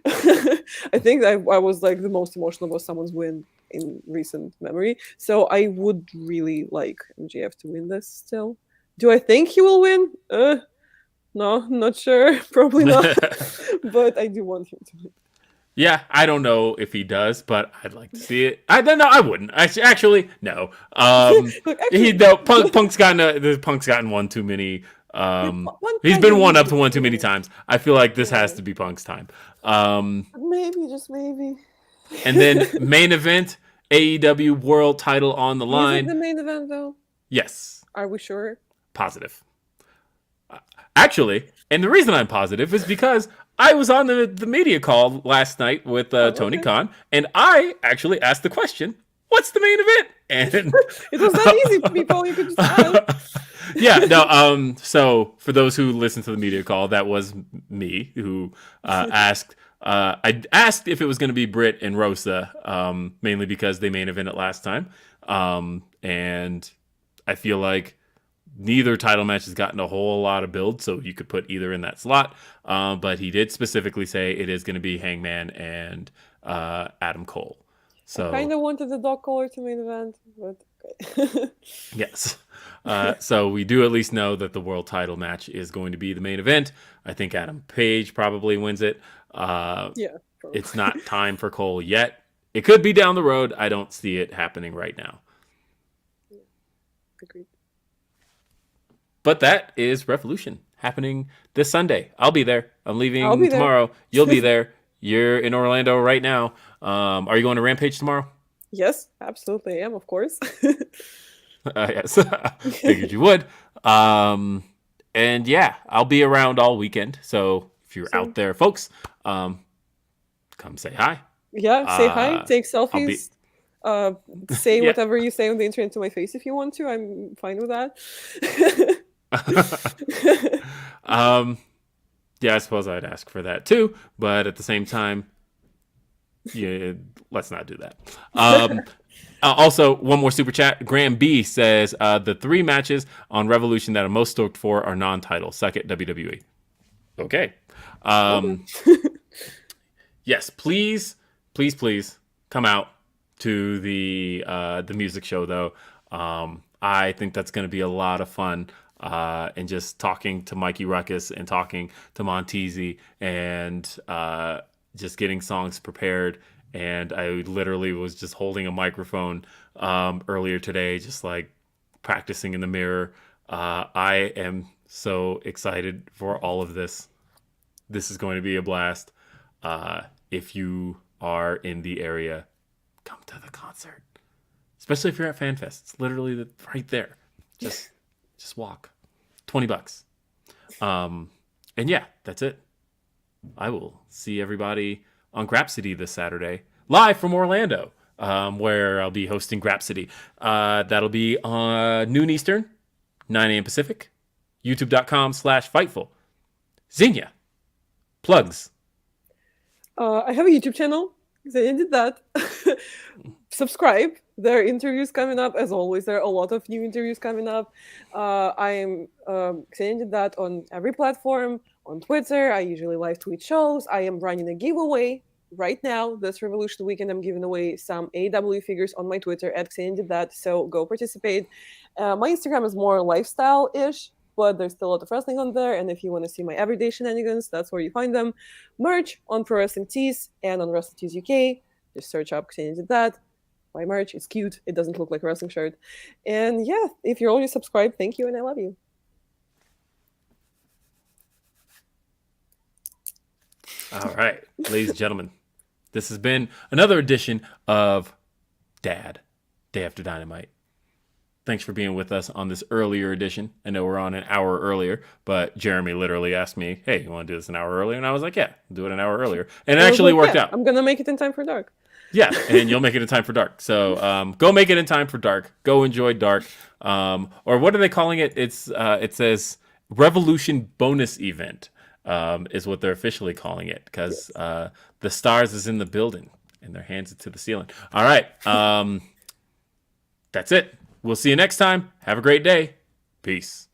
I think I was like the most emotional about someone's win in recent memory. So I would really like MJF to win this still. Do I think he will win? No, I'm not sure. Probably not. But I do want him to win. Yeah, I don't know if he does, but I'd like to see it. I don't know. I wouldn't. Actually, no. Look, actually, Punk's gotten one too many. He's been one up to one too many times. I feel like this has to be Punk's time. Maybe, just maybe. And then main event, AEW World Title on the line. Is it the main event though? Yes. Are we sure? Positive. Actually, and the reason I'm positive is because I was on the media call last night with Tony Khan, and I actually asked the question, "What's the main event?" And it was that easy, people. You could just ask. Yeah, no. So for those who listened to the media call, that was me who asked. I asked if it was going to be Britt and Rosa, mainly because they main evented last time, and I feel like neither title match has gotten a whole lot of build, so you could put either in that slot. But he did specifically say it is going to be Hangman and Adam Cole. So I kind of wanted the dog collar to main event, but okay. Yes. So we do at least know that the world title match is going to be the main event. I think Adam Page probably wins it. Yeah. Probably. It's not time for Cole yet. It could be down the road. I don't see it happening right now. Yeah. Agreed. But that is Revolution happening this Sunday. I'll be there. I'm leaving tomorrow. There. You'll be there. You're in Orlando right now. Are you going to Rampage tomorrow? Yes, absolutely. I am, of course. Yes. Figured you would. And yeah, I'll be around all weekend. So if you're out there, folks, come say hi. Yeah, say hi. Take selfies. Say whatever you say on the internet to my face if you want to. I'm fine with that. Yeah, I suppose I'd ask for that too, but at the same time, yeah, let's not do that. Also, one more super chat. Graham B says the 3 matches on Revolution that I'm most stoked for are non-title. Suck it, WWE. Okay. Yes, please come out to the music show though. I think that's going to be a lot of fun. And just talking to Mikey Ruckus and talking to Montezi and just getting songs prepared. And I literally was just holding a microphone earlier today, just like practicing in the mirror. I am so excited for all of this. This is going to be a blast. If you are in the area, come to the concert. Especially if you're at FanFest. It's literally right there. Just walk. $20. And yeah, that's it. I will see everybody on Grapsity this Saturday, live from Orlando, where I'll be hosting Grapsity. That'll be noon Eastern, 9 a.m. Pacific, youtube.com/Fightful. Xenia, plugs. I have a YouTube channel. XeniaDidThat. Subscribe. There are interviews coming up. As always, there are a lot of new interviews coming up. I am XeniaDidThat on every platform. On Twitter, I usually live tweet shows. I am running a giveaway right now. This Revolution weekend, I'm giving away some AEW figures on my Twitter at XeniaDidThat. So go participate. My Instagram is more lifestyle-ish, but there's still a lot of wrestling on there. And if you want to see my everyday shenanigans, that's where you find them. Merch on Pro Wrestling Tees and on Wrestling Tees UK. Just search up XeniaDidThat. Buy merch. It's cute. It doesn't look like a wrestling shirt. And yeah, if you're already subscribed, thank you and I love you. All right, ladies and gentlemen, this has been another edition of Day After Dynamite. Thanks for being with us on this earlier edition. I know we're on an hour earlier, but Jeremy literally asked me, hey, you want to do this an hour earlier? And I was like, yeah, do it an hour earlier. And it actually worked out. I'm going to make it in time for dark. Yeah, and you'll make it in time for dark. So go make it in time for dark. Go enjoy dark. Or what are they calling it? It says Revolution Bonus Event is what they're officially calling it, because the stars is in the building and their hands to the ceiling. All right. That's it. We'll see you next time. Have a great day. Peace.